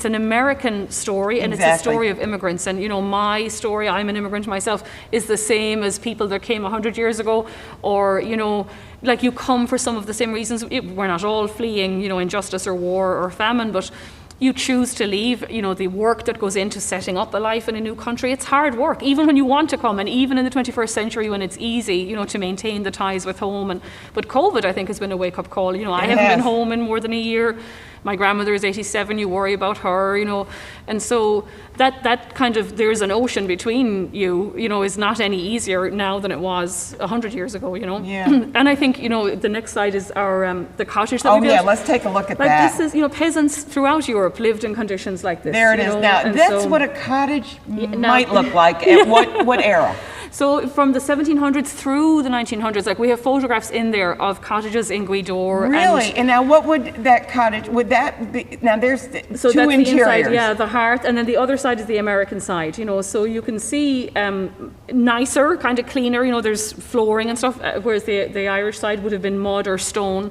Speaker 6: an American story, and
Speaker 1: Exactly.
Speaker 6: it's a story of immigrants. And, my story, I'm an immigrant myself, is the same as people that came 100 years ago, or, like you come for some of the same reasons. We're not all fleeing, injustice or war or famine, but you choose to leave, the work that goes into setting up a life in a new country. It's hard work, even when you want to come, and even in the 21st century when it's easy, to maintain the ties with home. But COVID, I think, has been a wake-up call. I haven't been home in more than a year. My grandmother is 87, you worry about her, and so that kind of, there's an ocean between you, is not any easier now than it was 100 years ago,
Speaker 1: Yeah.
Speaker 6: And I think, the next slide is our, the cottage that we built.
Speaker 1: Oh yeah, let's take a look at that.
Speaker 6: This is, peasants throughout Europe lived in conditions like this.
Speaker 1: There it is. Now,
Speaker 6: and
Speaker 1: that's
Speaker 6: so-
Speaker 1: what a cottage
Speaker 6: now-
Speaker 1: might look like at what era?
Speaker 6: So from the 1700s through the 1900s, like we have photographs in there of cottages in Guidor.
Speaker 1: Really? And now what would that cottage, would that be, now there's
Speaker 6: So
Speaker 1: two
Speaker 6: that's the
Speaker 1: interiors.
Speaker 6: inside, yeah, the hearth, and then the other side is the American side, so you can see nicer, kind of cleaner, there's flooring and stuff, whereas the Irish side would have been mud or stone.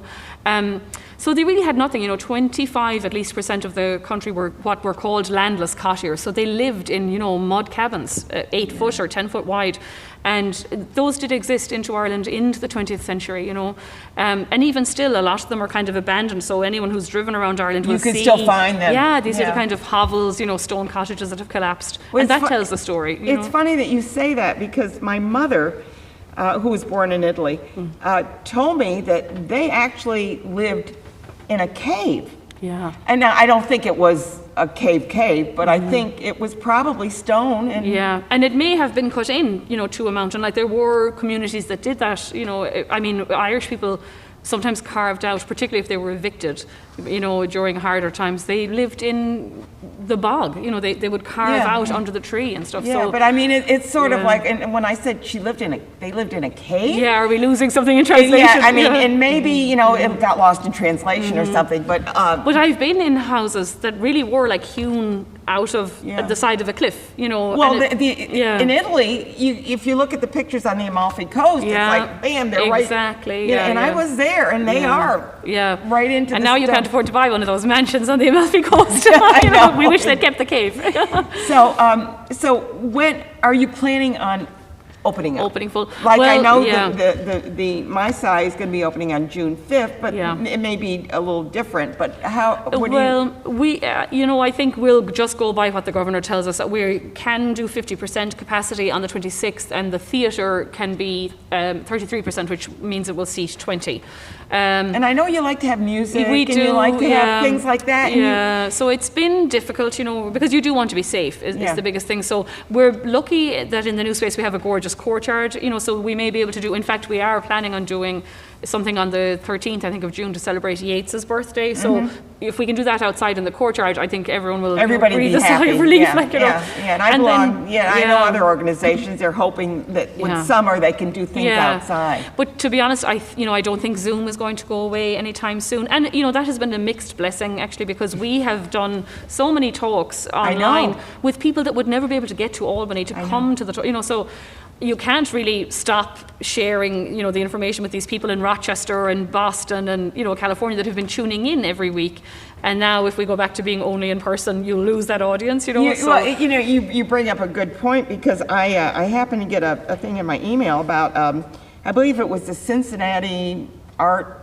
Speaker 6: So they really had nothing, 25 at least % of the country were what were called landless cottiers. So they lived in, mud cabins, 8 foot or 10 foot wide. And those did exist into Ireland into the 20th century, and even still a lot of them are kind of abandoned. So anyone who's driven around Ireland will see.
Speaker 1: You can still find them.
Speaker 6: Yeah, these are the
Speaker 1: Yeah.
Speaker 6: kind of hovels, stone cottages that have collapsed.
Speaker 1: Well,
Speaker 6: and
Speaker 1: it's
Speaker 6: that
Speaker 1: fu-
Speaker 6: tells the story.
Speaker 1: It's funny that you say that because my mother, who was born in Italy, told me that they actually lived in a cave.
Speaker 6: Yeah.
Speaker 1: And now I don't think it was a cave, but I think it was probably stone. And
Speaker 6: Yeah, and it may have been cut in, to a mountain. Like there were communities that did that, I mean, Irish people sometimes carved out, particularly if they were evicted, during harder times, they lived in the bog, they would carve
Speaker 1: Yeah.
Speaker 6: out under the tree and stuff.
Speaker 1: Yeah,
Speaker 6: So,
Speaker 1: but I mean, it's sort of
Speaker 6: Yeah.
Speaker 1: like, and when I said they lived in a cave.
Speaker 6: yeah, are we losing something in translation?
Speaker 1: Yeah, I mean,
Speaker 6: Yeah.
Speaker 1: and maybe, it got lost in translation or something, but
Speaker 6: But I've been in houses that really were like hewn out of
Speaker 1: Yeah.
Speaker 6: the side of a cliff,
Speaker 1: well,
Speaker 6: and yeah.
Speaker 1: in Italy, if you look at the pictures on the Amalfi Coast,
Speaker 6: Yeah,
Speaker 1: it's like, bam, they're right.
Speaker 6: exactly,
Speaker 1: Yeah, and I
Speaker 6: yeah.
Speaker 1: was there, and they are
Speaker 6: Yeah.
Speaker 1: right into
Speaker 6: And
Speaker 1: the
Speaker 6: now you
Speaker 1: stuff.
Speaker 6: can't afford to buy one of those mansions on the Amalfi Coast.
Speaker 1: I know.
Speaker 6: We wish they'd kept the cave.
Speaker 1: So when are you planning on opening up?
Speaker 6: Opening full.
Speaker 1: Like I
Speaker 6: Well,
Speaker 1: know
Speaker 6: yeah.
Speaker 1: the my side is going to be opening on June 5th, but
Speaker 6: Yeah.
Speaker 1: it may be a little different. But what do
Speaker 6: Well, we, I think we'll just go by what the governor tells us, that we can do 50% capacity on the 26th, and the theatre can be 33%, which means it will seat 20.
Speaker 1: And I know you like to have music,
Speaker 6: We
Speaker 1: and
Speaker 6: do,
Speaker 1: you like to
Speaker 6: yeah.
Speaker 1: have things like that. and you-
Speaker 6: Yeah, so it's been difficult, because you do want to be safe is
Speaker 1: Yeah.
Speaker 6: the biggest thing. So we're lucky that in the new space we have a gorgeous courtyard, so we may be able to do, in fact, we are planning on doing something on the 13th, I think, of June to celebrate Yeats's birthday. So if we can do that outside in the courtyard, I think everyone will
Speaker 1: Everybody
Speaker 6: breathe
Speaker 1: be
Speaker 6: a sigh
Speaker 1: happy.
Speaker 6: of relief.
Speaker 1: Yeah,
Speaker 6: Yeah,
Speaker 1: yeah. And I
Speaker 6: And
Speaker 1: belong.
Speaker 6: then-
Speaker 1: I know other organizations. They're hoping that with
Speaker 6: Yeah.
Speaker 1: summer they can do things outside.
Speaker 6: But to be honest, I don't think Zoom is going to go away anytime soon. And that has been a mixed blessing actually, because we have done so many talks online with people that would never be able to get to Albany to come to the talk. So you can't really stop sharing, the information with these people in Rochester and Boston and, California that have been tuning in every week. And now if we go back to being only in person, you'll lose that audience,
Speaker 1: Well, you bring up a good point, because I happened to get a thing in my email about, I believe it was the Cincinnati Art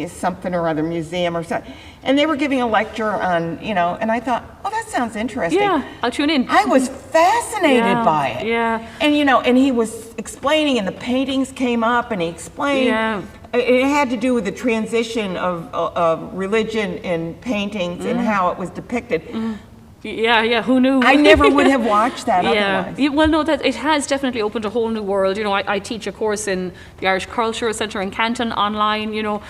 Speaker 1: something or other museum or something, and they were giving a lecture on, and I thought, oh, that sounds interesting.
Speaker 6: Yeah, I'll tune in.
Speaker 1: I was fascinated
Speaker 6: Yeah,
Speaker 1: by it.
Speaker 6: yeah.
Speaker 1: And and he was explaining, and the paintings came up, and he explained.
Speaker 6: Yeah.
Speaker 1: it had to do with the transition of religion in paintings and how it was depicted.
Speaker 6: Yeah, who knew?
Speaker 1: I never would have watched that
Speaker 6: Yeah.
Speaker 1: otherwise.
Speaker 6: Well, no, that it has definitely opened a whole new world. You know, I teach a course in the Irish Cultural Centre in Canton online, you know.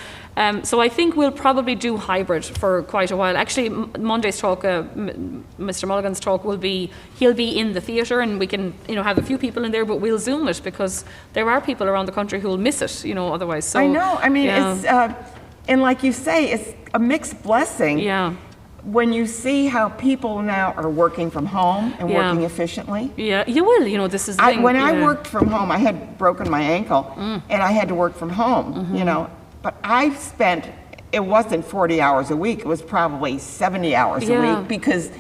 Speaker 6: So I think we'll probably do hybrid for quite a while. Actually, Monday's talk, Mr. Mulligan's talk he'll be in the theatre and we can, you know, have a few people in there, but we'll Zoom it because there are people around the country who will miss it, you know, otherwise. So,
Speaker 1: I know. I mean,
Speaker 6: yeah.
Speaker 1: it's, and like you say, it's a mixed blessing.
Speaker 6: Yeah.
Speaker 1: When you see how people now are working from home and
Speaker 6: Yeah.
Speaker 1: working efficiently.
Speaker 6: Yeah, you will, you know, this is the thing.
Speaker 1: When I
Speaker 6: yeah.
Speaker 1: worked from home, I had broken my ankle and I had to work from home, you know. But I spent, it wasn't 40 hours a week, it was probably 70 hours a
Speaker 6: Yeah.
Speaker 1: week because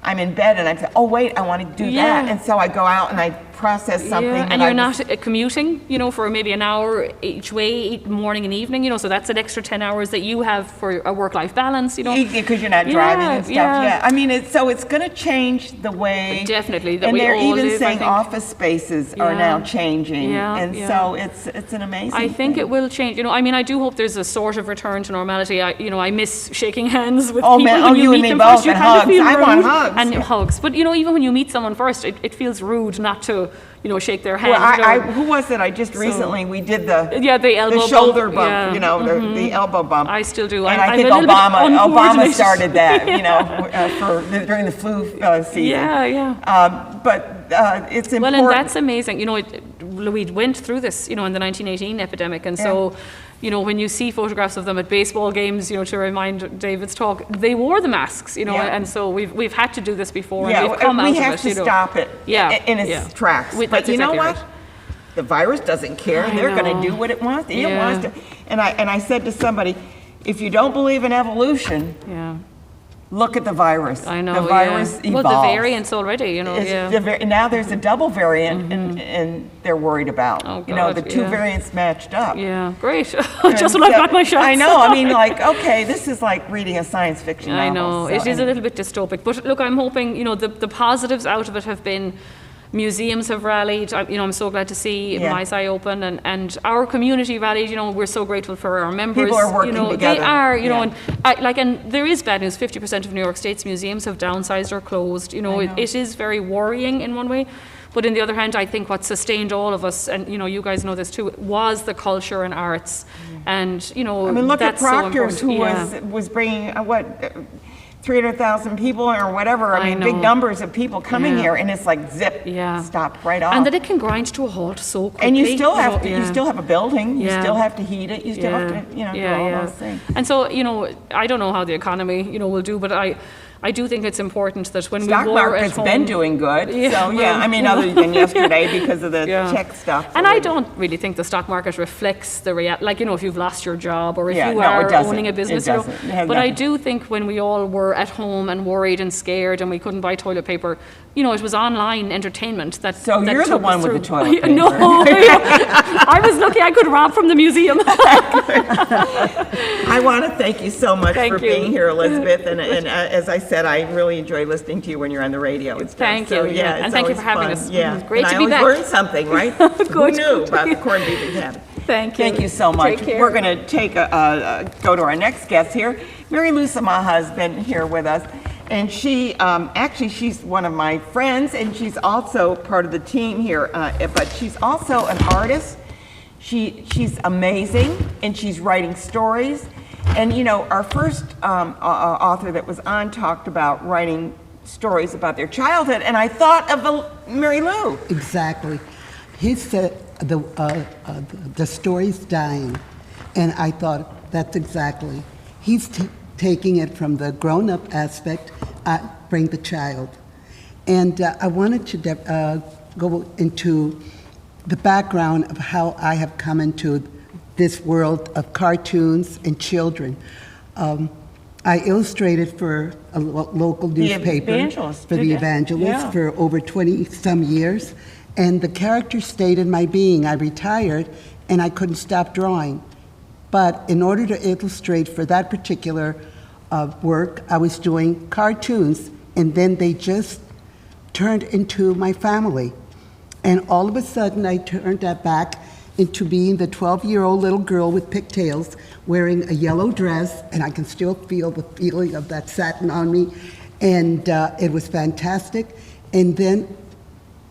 Speaker 1: I'm in bed and I say, oh wait, I want to do
Speaker 6: Yeah.
Speaker 1: that. And so I go out and I process something.
Speaker 6: Yeah,
Speaker 1: that
Speaker 6: and you're
Speaker 1: I
Speaker 6: not
Speaker 1: was-
Speaker 6: commuting, you know, for maybe an hour each way, morning and evening, you know, so that's an extra 10 hours that you have for a work-life balance, you know.
Speaker 1: Because you're not driving and stuff, yeah. I mean, so it's going to change the way.
Speaker 6: Definitely, that
Speaker 1: and
Speaker 6: we
Speaker 1: they're
Speaker 6: all
Speaker 1: even
Speaker 6: live, I
Speaker 1: saying
Speaker 6: think.
Speaker 1: office spaces are
Speaker 6: Yeah.
Speaker 1: now changing.
Speaker 6: Yeah,
Speaker 1: And
Speaker 6: yeah.
Speaker 1: so it's an amazing
Speaker 6: I think
Speaker 1: thing.
Speaker 6: it will change. You know, I mean, I do hope there's a sort of return to normality. I miss shaking hands with
Speaker 1: Oh,
Speaker 6: people
Speaker 1: man.
Speaker 6: when
Speaker 1: Oh,
Speaker 6: you
Speaker 1: you
Speaker 6: meet
Speaker 1: and me
Speaker 6: them
Speaker 1: both,
Speaker 6: first. You
Speaker 1: and
Speaker 6: kind of
Speaker 1: hugs.
Speaker 6: feel
Speaker 1: I want
Speaker 6: rude.
Speaker 1: hugs.
Speaker 6: And hugs. But, you know, even when you meet someone first, it feels rude not to, you know, shake their hand.
Speaker 1: Well,
Speaker 6: you know.
Speaker 1: who was it? I just recently, we did the
Speaker 6: The elbow
Speaker 1: shoulder
Speaker 6: bump,
Speaker 1: bump,
Speaker 6: yeah.
Speaker 1: you know, the elbow bump.
Speaker 6: I still do.
Speaker 1: And
Speaker 6: I'm
Speaker 1: I think
Speaker 6: a little bit
Speaker 1: Obama
Speaker 6: uncoordinated.
Speaker 1: started that, you know, during the flu season.
Speaker 6: Yeah.
Speaker 1: But it's
Speaker 6: Well,
Speaker 1: important.
Speaker 6: and that's amazing. You know, we went through this, you know, in the 1918 epidemic. And so, you know, when you see photographs of them at baseball games, you know, to remind David's talk, they wore the masks, you know,
Speaker 1: Yeah.
Speaker 6: and so we've had to do this before.
Speaker 1: Yeah,
Speaker 6: and we've come out
Speaker 1: we
Speaker 6: of
Speaker 1: have
Speaker 6: it,
Speaker 1: to
Speaker 6: you know.
Speaker 1: stop it in its tracks.
Speaker 6: That's
Speaker 1: But you know
Speaker 6: exactly
Speaker 1: what?
Speaker 6: right.
Speaker 1: The virus doesn't care.
Speaker 6: I
Speaker 1: They're going
Speaker 6: know.
Speaker 1: to do what it wants. It
Speaker 6: Yeah.
Speaker 1: wants to. And I said to somebody, if you don't believe in evolution,
Speaker 6: Yeah,
Speaker 1: look at the virus.
Speaker 6: I know.
Speaker 1: The virus
Speaker 6: yeah.
Speaker 1: evolves.
Speaker 6: Well, the variants already, you know.
Speaker 1: It's now there's a double variant, and they're worried about.
Speaker 6: Oh,
Speaker 1: you know,
Speaker 6: God,
Speaker 1: the two
Speaker 6: yeah.
Speaker 1: variants matched up.
Speaker 6: Yeah, great.
Speaker 1: And
Speaker 6: Just when I've
Speaker 1: so-
Speaker 6: got my shots.
Speaker 1: I know. I mean, like, okay, this is like reading a science fiction novel.
Speaker 6: I know,
Speaker 1: so-
Speaker 6: it is a little bit dystopic. But look, I'm hoping, you know, the positives out of it have been museums have rallied. I'm so glad to see
Speaker 1: Yeah.
Speaker 6: My Eye open and our community rallied. You know, we're so grateful for our members.
Speaker 1: People are working
Speaker 6: you know,
Speaker 1: together.
Speaker 6: They are, you know,
Speaker 1: Yeah.
Speaker 6: and there is bad news. 50% of New York State's museums have downsized or closed. You know,
Speaker 1: I know.
Speaker 6: it is very worrying in one way. But on the other hand, I think what sustained all of us, and you know, you guys know this too, was the culture and arts. And you know,
Speaker 1: I mean, look at
Speaker 6: that's so
Speaker 1: Proctors, who
Speaker 6: important.
Speaker 1: was bringing 300,000 people or whatever. I mean, big
Speaker 6: know.
Speaker 1: numbers of people coming
Speaker 6: Yeah.
Speaker 1: here, and it's like zip,
Speaker 6: Yeah.
Speaker 1: stop right off.
Speaker 6: And that it can grind to a halt so quickly.
Speaker 1: And you still have
Speaker 6: know,
Speaker 1: to, you
Speaker 6: yeah.
Speaker 1: still have a building, you
Speaker 6: Yeah.
Speaker 1: still have to heat it, you still have to, you know, do all those things.
Speaker 6: And so, you know, I don't know how the economy, you know, will do, but I do think it's important that when
Speaker 1: Stock
Speaker 6: we were
Speaker 1: market's
Speaker 6: at home,
Speaker 1: been doing good,
Speaker 6: Yeah,
Speaker 1: so yeah,
Speaker 6: well,
Speaker 1: I mean,
Speaker 6: you know.
Speaker 1: other than yesterday because of the
Speaker 6: Yeah.
Speaker 1: check stuff.
Speaker 6: And I don't really think the stock market reflects the reality. Like, you know, if you've lost your job or if
Speaker 1: Yeah,
Speaker 6: you
Speaker 1: no, it
Speaker 6: are
Speaker 1: doesn't.
Speaker 6: owning a business,
Speaker 1: It
Speaker 6: you know.
Speaker 1: doesn't. It has
Speaker 6: But I
Speaker 1: nothing.
Speaker 6: do think when we all were at home and worried and scared and we couldn't buy toilet paper, you know, it was online entertainment that.
Speaker 1: So
Speaker 6: that
Speaker 1: you're the
Speaker 6: took us
Speaker 1: one with the
Speaker 6: through.
Speaker 1: toilet paper.
Speaker 6: No, I was lucky I could rob from the museum.
Speaker 1: I want to thank you so much
Speaker 6: Thank
Speaker 1: for
Speaker 6: you.
Speaker 1: being here, Elizabeth. And as I said, I really enjoy listening to you when you're on the radio and stuff.
Speaker 6: Thank
Speaker 1: So,
Speaker 6: you, yeah.
Speaker 1: it's
Speaker 6: And thank you
Speaker 1: always
Speaker 6: for having
Speaker 1: fun.
Speaker 6: us.
Speaker 1: Yeah,
Speaker 6: It was great
Speaker 1: and
Speaker 6: to be back.
Speaker 1: I always learn something, right? Who
Speaker 6: Good.
Speaker 1: knew about the corned beef and cabbage?
Speaker 6: Thank you.
Speaker 1: Thank you so much.
Speaker 6: Take care.
Speaker 1: We're going to go to our next guest here. Mary Lou Samaha has been here with us. And she, actually, she's one of my friends, and she's also part of the team here. But she's also an artist. She's amazing, and she's writing stories. And you know, our first author that was on talked about writing stories about their childhood, and I thought of Mary Lou.
Speaker 7: Exactly. He said the story's dying, and I thought that's exactly. He's taking it from the grown-up aspect, bring the child. And I wanted to go into the background of how I have come into this world of cartoons and children. I illustrated for a local newspaper,
Speaker 1: Evangelist,
Speaker 7: for the
Speaker 1: did you?
Speaker 7: Evangelist,
Speaker 1: Yeah.
Speaker 7: for over 20-some years, and the character stayed in my being. I retired, and I couldn't stop drawing. But in order to illustrate for that particular work, I was doing cartoons, and then they just turned into my family. And all of a sudden, I turned that back, into being the 12-year-old little girl with pigtails wearing a yellow dress, and I can still feel the feeling of that satin on me, and it was fantastic. And then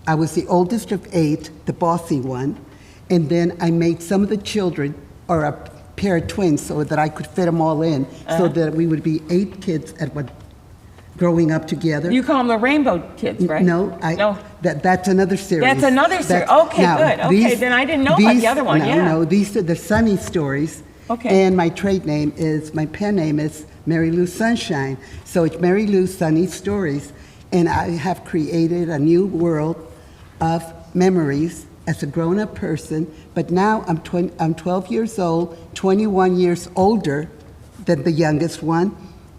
Speaker 7: I was the oldest of 8, the bossy one, and then I made some of the children, or a pair of twins, so that I could fit them all in, so that we would be 8 kids at one, growing up together.
Speaker 1: You call them the Rainbow Kids, right?
Speaker 7: No, that's another series.
Speaker 1: That's another series. Okay, good. Okay, then I didn't know about the other one.
Speaker 7: No, these are the Sunny stories.
Speaker 1: Okay.
Speaker 7: And my my pen name is Mary Lou Sunshine. So it's Mary Lou Sunny Stories. And I have created a new world of memories as a grown-up person. But now I'm 12 years old, 21 years older than the youngest one.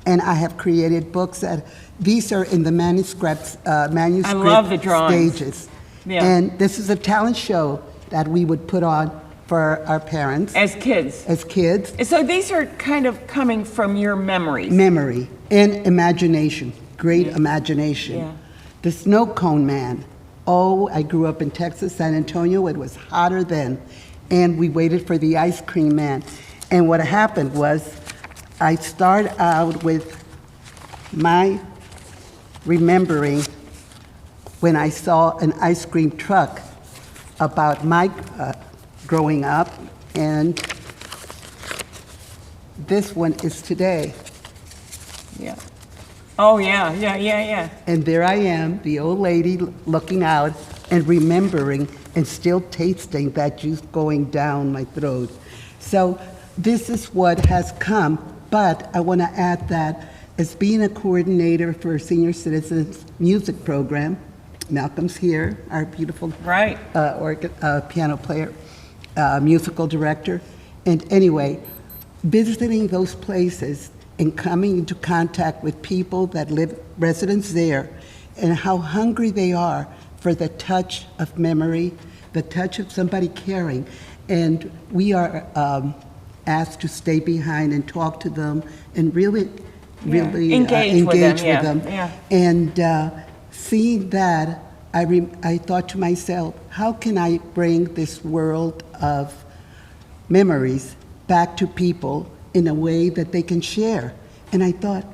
Speaker 7: And I have created books these are in the manuscript
Speaker 1: I love the drawings.
Speaker 7: stages.
Speaker 1: Yeah.
Speaker 7: And this is a talent show that we would put on for our parents.
Speaker 1: As kids. So these are kind of coming from your memories.
Speaker 7: Memory and imagination, great imagination.
Speaker 1: Yeah.
Speaker 7: The Snow Cone Man. Oh, I grew up in Texas, San Antonio. It was hotter then. And we waited for the ice cream man. And what happened was, I started out with my remembering when I saw an ice cream truck about my growing up, and this one is today.
Speaker 1: Yeah. Oh, yeah.
Speaker 7: And there I am, the old lady looking out and remembering and still tasting that juice going down my throat. So this is what has come. But I want to add that as being a coordinator for a senior citizens music program, Malcolm's here, our beautiful piano player, musical director. And anyway, visiting those places and coming into contact with people that live, residents there, and how hungry they are for the touch of memory, the touch of somebody caring. And we are asked to stay behind and talk to them and really engage with them.
Speaker 1: Yeah.
Speaker 7: And seeing that, I thought to myself, how can I bring this world of memories back to people in a way that they can share? And I thought,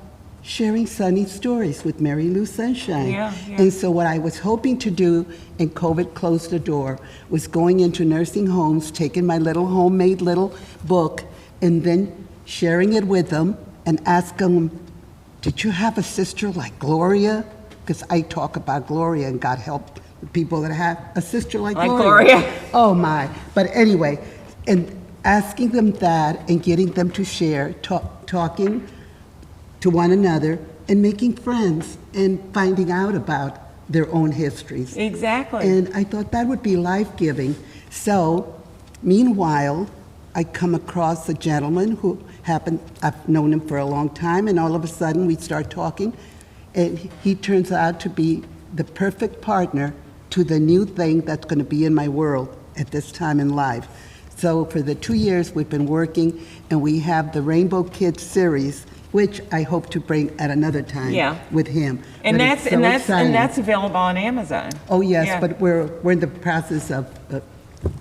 Speaker 7: sharing Sunny Stories with Mary Lou Sunshine.
Speaker 1: Yeah.
Speaker 7: And so what I was hoping to do, and COVID closed the door, was going into nursing homes, taking my little homemade little book, and then sharing it with them and asking them, did you have a sister like Gloria? Because I talk about Gloria, and God help the people that have a sister like Gloria. Oh my. But anyway, and asking them that and getting them to share, talking to one another and making friends and finding out about their own histories.
Speaker 1: Exactly.
Speaker 7: And I thought that would be life-giving. So, meanwhile, I come across a gentleman who I've known him for a long time, and all of a sudden we start talking, and he turns out to be the perfect partner to the new thing that's going to be in my world at this time in life. So for the 2 years we've been working, and we have the Rainbow Kids series, which I hope to bring at another time with him.
Speaker 1: And
Speaker 7: But it's so
Speaker 1: that's available on Amazon.
Speaker 7: Oh yes, but we're in the process of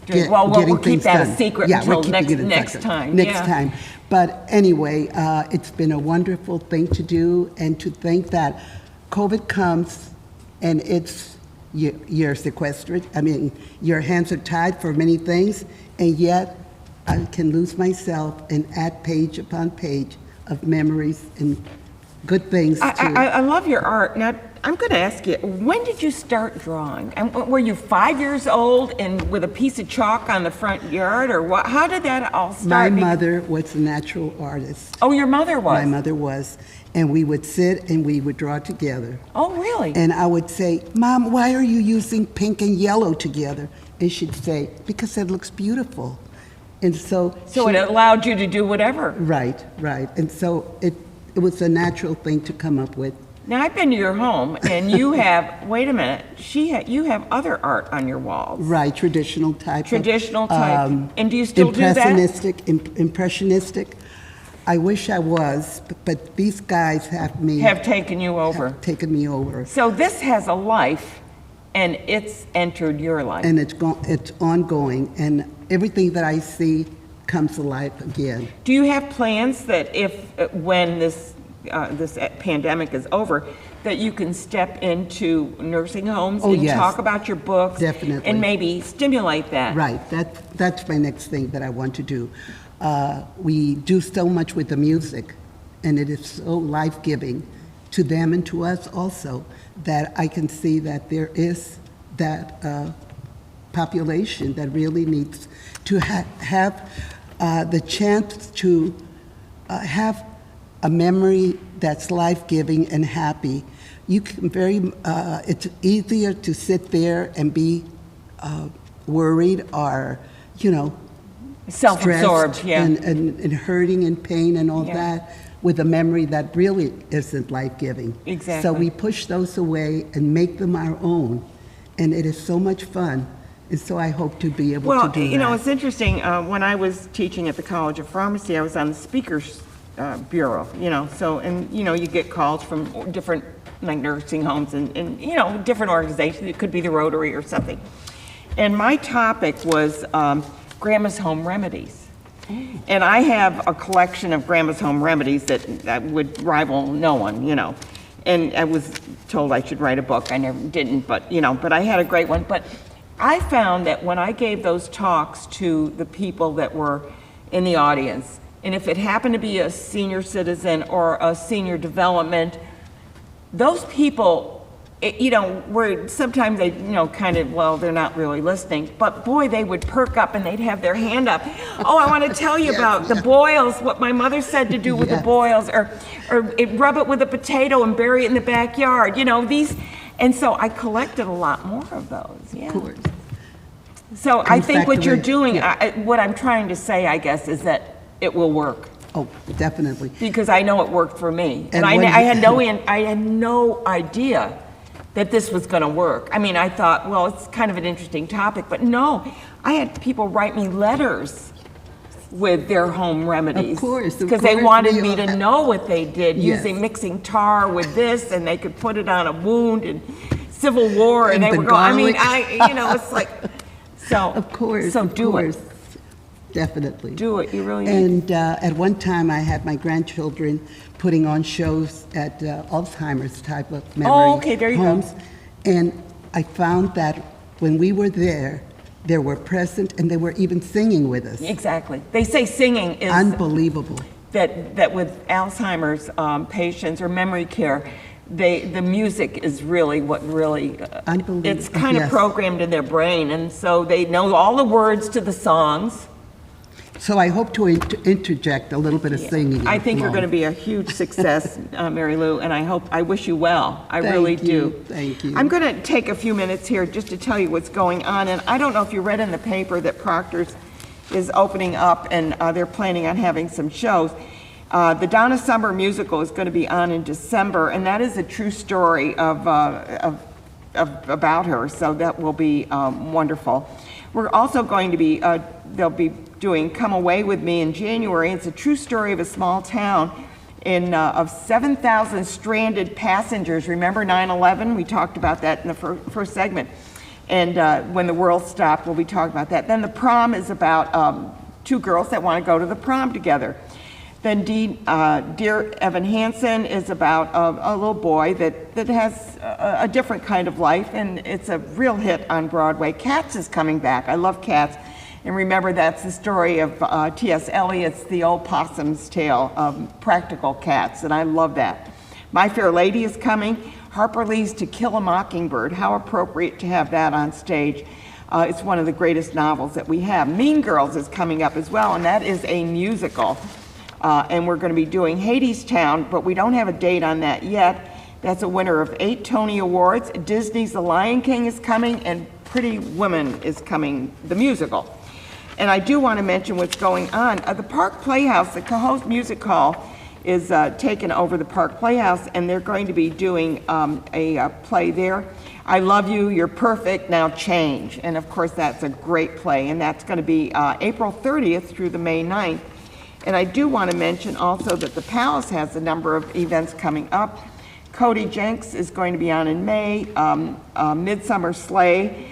Speaker 1: we'll keep that
Speaker 7: done.
Speaker 1: a secret
Speaker 7: Yeah,
Speaker 1: until
Speaker 7: we're keeping it a
Speaker 1: next
Speaker 7: secret.
Speaker 1: time.
Speaker 7: Next time. But anyway, it's been a wonderful thing to do, and to think that COVID comes and you're sequestered. I mean, your hands are tied for many things, and yet I can lose myself and add page upon page of memories and good things to
Speaker 1: I love your art. Now, I'm going to ask you, when did you start drawing? And were you 5 years old and with a piece of chalk on the front yard, or what? How did that all
Speaker 7: My
Speaker 1: start?
Speaker 7: mother was a natural artist.
Speaker 1: Oh, your mother was?
Speaker 7: My mother was. And we would sit and we would draw together.
Speaker 1: Oh, really?
Speaker 7: And I would say, Mom, why are you using pink and yellow together? And she'd say, because it looks beautiful. And so
Speaker 1: it allowed you to do whatever.
Speaker 7: Right. And so it was a natural thing to come up with.
Speaker 1: Now, I've been to your home, and you have, wait a minute, you have other art on your walls.
Speaker 7: Right, traditional type.
Speaker 1: And do you still do that?
Speaker 7: Impressionistic. I wish I was, but these guys have
Speaker 1: taken you over.
Speaker 7: Taken me over.
Speaker 1: So this has a life, and it's entered your life.
Speaker 7: And it's ongoing, and everything that I see comes alive again.
Speaker 1: Do you have plans that when this pandemic is over, that you can step into nursing homes and
Speaker 7: yes.
Speaker 1: talk about your books?
Speaker 7: Definitely.
Speaker 1: And maybe stimulate that?
Speaker 7: Right, that's my next thing that I want to do. We do so much with the music, and it is so life-giving to them and to us also, that I can see that there is that population that really needs to have the chance to have a memory that's life-giving and happy. You can it's easier to sit there and be worried or,
Speaker 1: Self-absorbed,
Speaker 7: stressed
Speaker 1: yeah.
Speaker 7: and hurting and pain and all
Speaker 1: Yeah.
Speaker 7: that, with a memory that really isn't life-giving.
Speaker 1: Exactly.
Speaker 7: So we push those away and make them our own, and it is so much fun. And so I hope to be able to do that.
Speaker 1: It's interesting. When I was teaching at the College of Pharmacy, I was on the speakers bureau. You get calls from different nursing homes and different organizations. It could be the Rotary or something. And my topic was Grandma's Home Remedies. And I have a collection of Grandma's Home Remedies that would rival no one, And I was told I should write a book. I never didn't, but I had a great one. But I found that when I gave those talks to the people that were in the audience, and if it happened to be a senior citizen or a senior development, those people, were sometimes they, they're not really listening, but boy, they would perk up and they'd have their hand up. Oh, I want to tell you about the boils, what my mother said to do with the boils, or rub it with a potato and bury it in the backyard, these. And so I collected a lot more of those, yeah.
Speaker 7: Of course.
Speaker 1: So I think what you're doing,
Speaker 7: Yeah.
Speaker 1: what I'm trying to say, I guess, is that it will work.
Speaker 7: Oh, definitely.
Speaker 1: Because I know it worked for me. And
Speaker 7: And
Speaker 1: I
Speaker 7: when-
Speaker 1: had no idea that this was going to work. I mean, I thought, well, it's kind of an interesting topic, but no, I had people write me letters with their home remedies.
Speaker 7: Of course,
Speaker 1: Because they wanted
Speaker 7: we
Speaker 1: me
Speaker 7: all-
Speaker 1: to know what they did,
Speaker 7: Yes.
Speaker 1: mixing tar with this, and they could put it on a wound in Civil War, and
Speaker 7: And
Speaker 1: they
Speaker 7: the
Speaker 1: were going,
Speaker 7: garlic.
Speaker 1: it's like, so.
Speaker 7: Of course,
Speaker 1: So
Speaker 7: of
Speaker 1: do
Speaker 7: course.
Speaker 1: it.
Speaker 7: Definitely.
Speaker 1: Do it, you really need to.
Speaker 7: And at one time, I had my grandchildren putting on shows at Alzheimer's type of memory
Speaker 1: Oh, okay, there you go.
Speaker 7: homes. And I found that when we were there, they were present and they were even singing with us.
Speaker 1: Exactly. They say singing is.
Speaker 7: Unbelievable.
Speaker 1: That with Alzheimer's patients or memory care, the music is really what really,
Speaker 7: Unbelievable.
Speaker 1: it's kind of
Speaker 7: Yes.
Speaker 1: programmed in their brain, and so they know all the words to the songs.
Speaker 7: So I hope to interject a little bit of singing.
Speaker 1: I think you're
Speaker 7: along.
Speaker 1: going to be a huge success, Mary Lou, and I wish you well. I
Speaker 7: Thank
Speaker 1: really
Speaker 7: you.
Speaker 1: do.
Speaker 7: Thank you.
Speaker 1: I'm going to take a few minutes here just to tell you what's going on, and I don't know if you read in the paper that Proctors is opening up, and they're planning on having some shows. The Donna Summer musical is going to be on in December, and that is a true story about her, so that will be wonderful. We're also going to be, they'll be doing Come Away With Me in January. It's a true story of a small town of 7,000 stranded passengers. Remember 9/11? We talked about that in the first segment. And when the world stopped, we'll be talking about that. Then the prom is about two girls that want to go to the prom together. Then Dear Evan Hansen is about a little boy that has a different kind of life, and it's a real hit on Broadway. Cats is coming back. I love Cats. And remember, that's the story of T.S. Eliot's The Old Possum's Tale of Practical Cats, and I love that. My Fair Lady is coming. Harper Lee's To Kill a Mockingbird. How appropriate to have that on stage. It's one of the greatest novels that we have. Mean Girls is coming up as well, and that is a musical. And we're going to be doing Hadestown, but we don't have a date on that yet. That's a winner of 8 Tony Awards. Disney's The Lion King is coming, and Pretty Woman is coming, the musical. And I do want to mention what's going on. The Park Playhouse, the Cohoes Music Hall, is taken over the Park Playhouse, and they're going to be doing a play there. I Love You, You're Perfect, Now Change. And of course, that's a great play, and that's going to be April 30th through the May 9th. And I do want to mention also that the Palace has a number of events coming up. Cody Jenks is going to be on in May, Midsummer Sleigh.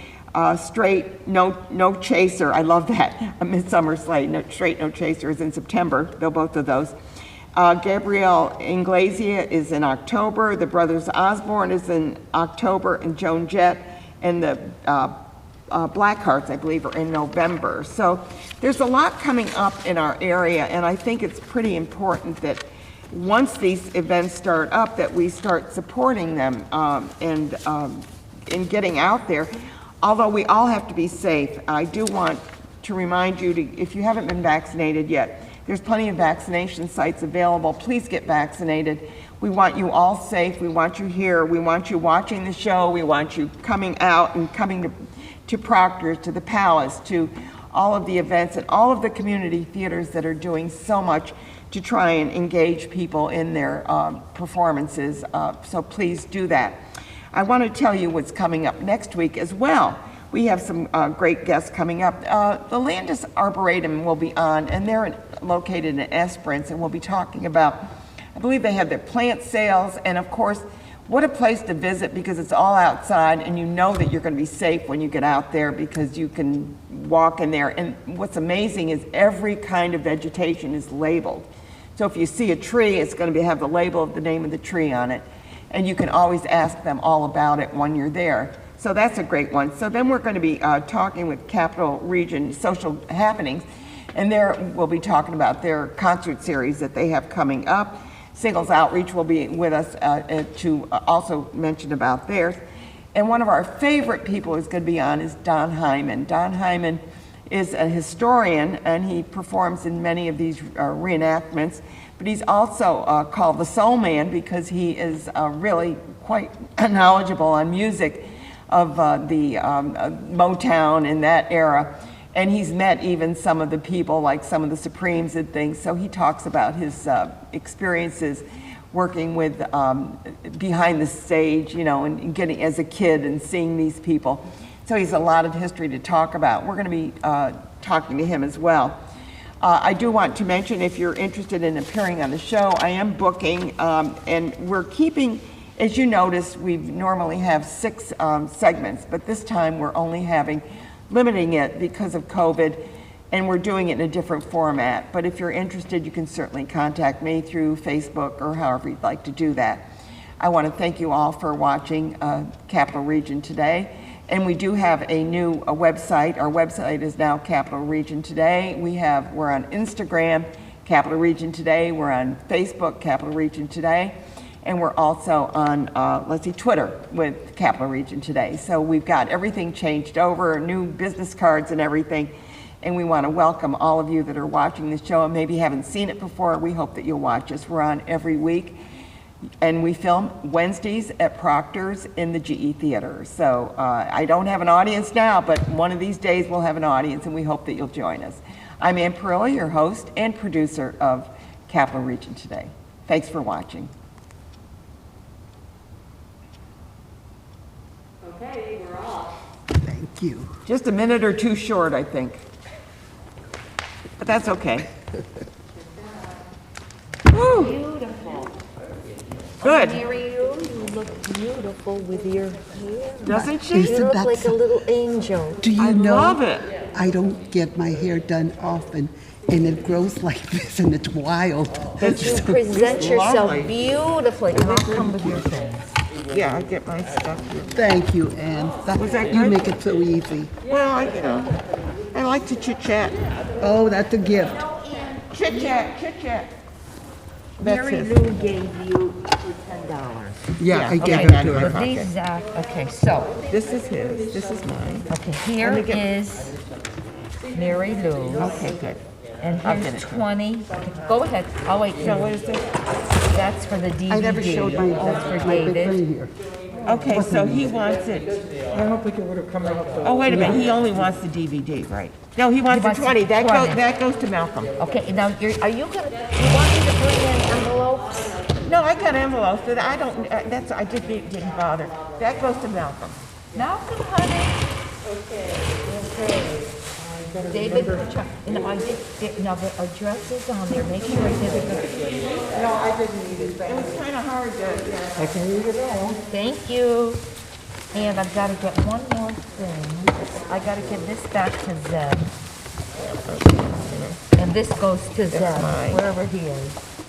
Speaker 1: Straight, no chaser. I love that. A Midsummer's Light. No, Straight, no chaser is in September. Though both of those. Gabrielle Inglesia is in October. The Brothers Osborne is in October, and Joan Jett and the Blackhearts, I believe, are in November. So there's a lot coming up in our area, and I think it's pretty important that once these events start up, that we start supporting them and getting out there. Although we all have to be safe, I do want to remind you to, if you haven't been vaccinated yet, there's plenty of vaccination sites available. Please get vaccinated. We want you all safe. We want you here. We want you watching the show. We want you coming out and coming to Proctors, to the Palace, to all of the events and all of the community theaters that are doing so much to try and engage people in their performances. So please do that. I want to tell you what's coming up next week as well. We have some great guests coming up. The Landis Arboretum will be on, and they're located in Esperance, and we'll be talking about, I believe they have their plant sales, and of course, what a place to visit because it's all outside, and you know that you're going to be safe when you get out there because you can walk in there. And what's amazing is every kind of vegetation is labeled. So if you see a tree, it's going to have the label of the name of the tree on it, and you can always ask them all about it when you're there. So that's a great one. So then we're going to be talking with Capital Region Social Happenings, and there we'll be talking about their concert series that they have coming up. Singles Outreach will be with us to also mention about theirs. And one of our favorite people who's going to be on is Don Hyman. Don Hyman is a historian, and he performs in many of these reenactments, but he's also called the Soul Man because he is really quite knowledgeable on music of the Motown in that era. And he's met even some of the people, like some of the Supremes and things. So he talks about his experiences working with behind the stage, you know, and getting as a kid and seeing these people. So he has a lot of history to talk about. We're going to be talking to him as well. I do want to mention, if you're interested in appearing on the show, I am booking, and we're keeping, as you notice, we normally have 6 segments, but this time we're only limiting it because of COVID, and we're doing it in a different format. But if you're interested, you can certainly contact me through Facebook or however you'd like to do that. I want to thank you all for watching Capital Region Today. And we do have a new website. Our website is now Capital Region Today. We're on Instagram, Capital Region Today. We're on Facebook, Capital Region Today. And we're also on, Twitter with Capital Region Today. So we've got everything changed over, new business cards and everything. And we want to welcome all of you that are watching the show and maybe haven't seen it before. We hope that you'll watch us. We're on every week. And we film Wednesdays at Proctors in the GE Theater. So I don't have an audience now, but one of these days we'll have an audience, and we hope that you'll join us. I'm Ann Perillo, your host and producer of Capital Region Today. Thanks for watching.
Speaker 5: Okay, we're off.
Speaker 7: Thank you.
Speaker 1: Just a minute or two short, I think. But that's okay. Woo.
Speaker 8: Beautiful.
Speaker 1: Good.
Speaker 8: Mary, you look beautiful with your hair.
Speaker 1: Doesn't she?
Speaker 8: You
Speaker 7: Isn't
Speaker 8: look
Speaker 7: that
Speaker 8: like
Speaker 7: so-
Speaker 8: a little angel.
Speaker 7: Do you
Speaker 1: I
Speaker 7: know?
Speaker 1: love it.
Speaker 7: I don't get my hair done often, and it grows like this, and it's wild.
Speaker 1: That's
Speaker 8: You
Speaker 1: just
Speaker 8: present yourself
Speaker 1: lovely.
Speaker 8: beautifully. I'll come with your things.
Speaker 1: Yeah, I get my stuff here.
Speaker 7: Thank you, Anne.
Speaker 1: Was that
Speaker 7: You
Speaker 1: good?
Speaker 7: make it so easy.
Speaker 1: Well, I like to chit-chat.
Speaker 7: Oh, that's a gift.
Speaker 1: Chit-chat, chit-chat. That's
Speaker 8: Mary
Speaker 1: it.
Speaker 8: Lou gave you $10.
Speaker 7: Yeah, I
Speaker 1: okay,
Speaker 7: gave
Speaker 1: now
Speaker 7: it
Speaker 1: do
Speaker 7: to
Speaker 1: I
Speaker 7: her.
Speaker 1: have- Okay.
Speaker 8: These, okay, so,
Speaker 1: This is his, this is mine.
Speaker 8: okay, here
Speaker 1: Let me get-
Speaker 8: is Mary Lou's.
Speaker 1: Okay, good.
Speaker 8: And
Speaker 1: I'll get
Speaker 8: here's
Speaker 1: it.
Speaker 8: 20. Go ahead. I'll wait.
Speaker 1: So what is this?
Speaker 8: That's for the DVD.
Speaker 1: I never showed my,
Speaker 8: That's for
Speaker 7: My big
Speaker 8: David.
Speaker 7: friend here.
Speaker 1: okay, so he wants it.
Speaker 3: I don't think it would have come out.
Speaker 1: Oh, wait a minute, he only wants the DVD, right? No, he wants the
Speaker 8: wants the
Speaker 1: 20,
Speaker 8: 20.
Speaker 1: that goes to Malcolm.
Speaker 8: Okay, now are you gonna? You want me to bring in envelopes?
Speaker 1: No, I got envelopes, but I don't, I just didn't bother. That goes to Malcolm.
Speaker 8: Malcolm, honey. Okay. David, now the address is on there. Make sure I did it good.
Speaker 1: No, I didn't need it, but it was kind of hard to, yeah.
Speaker 8: Thank you. And I've got to get one more thing. I got to give this back to Zeb. And this goes to Zeb, wherever he is.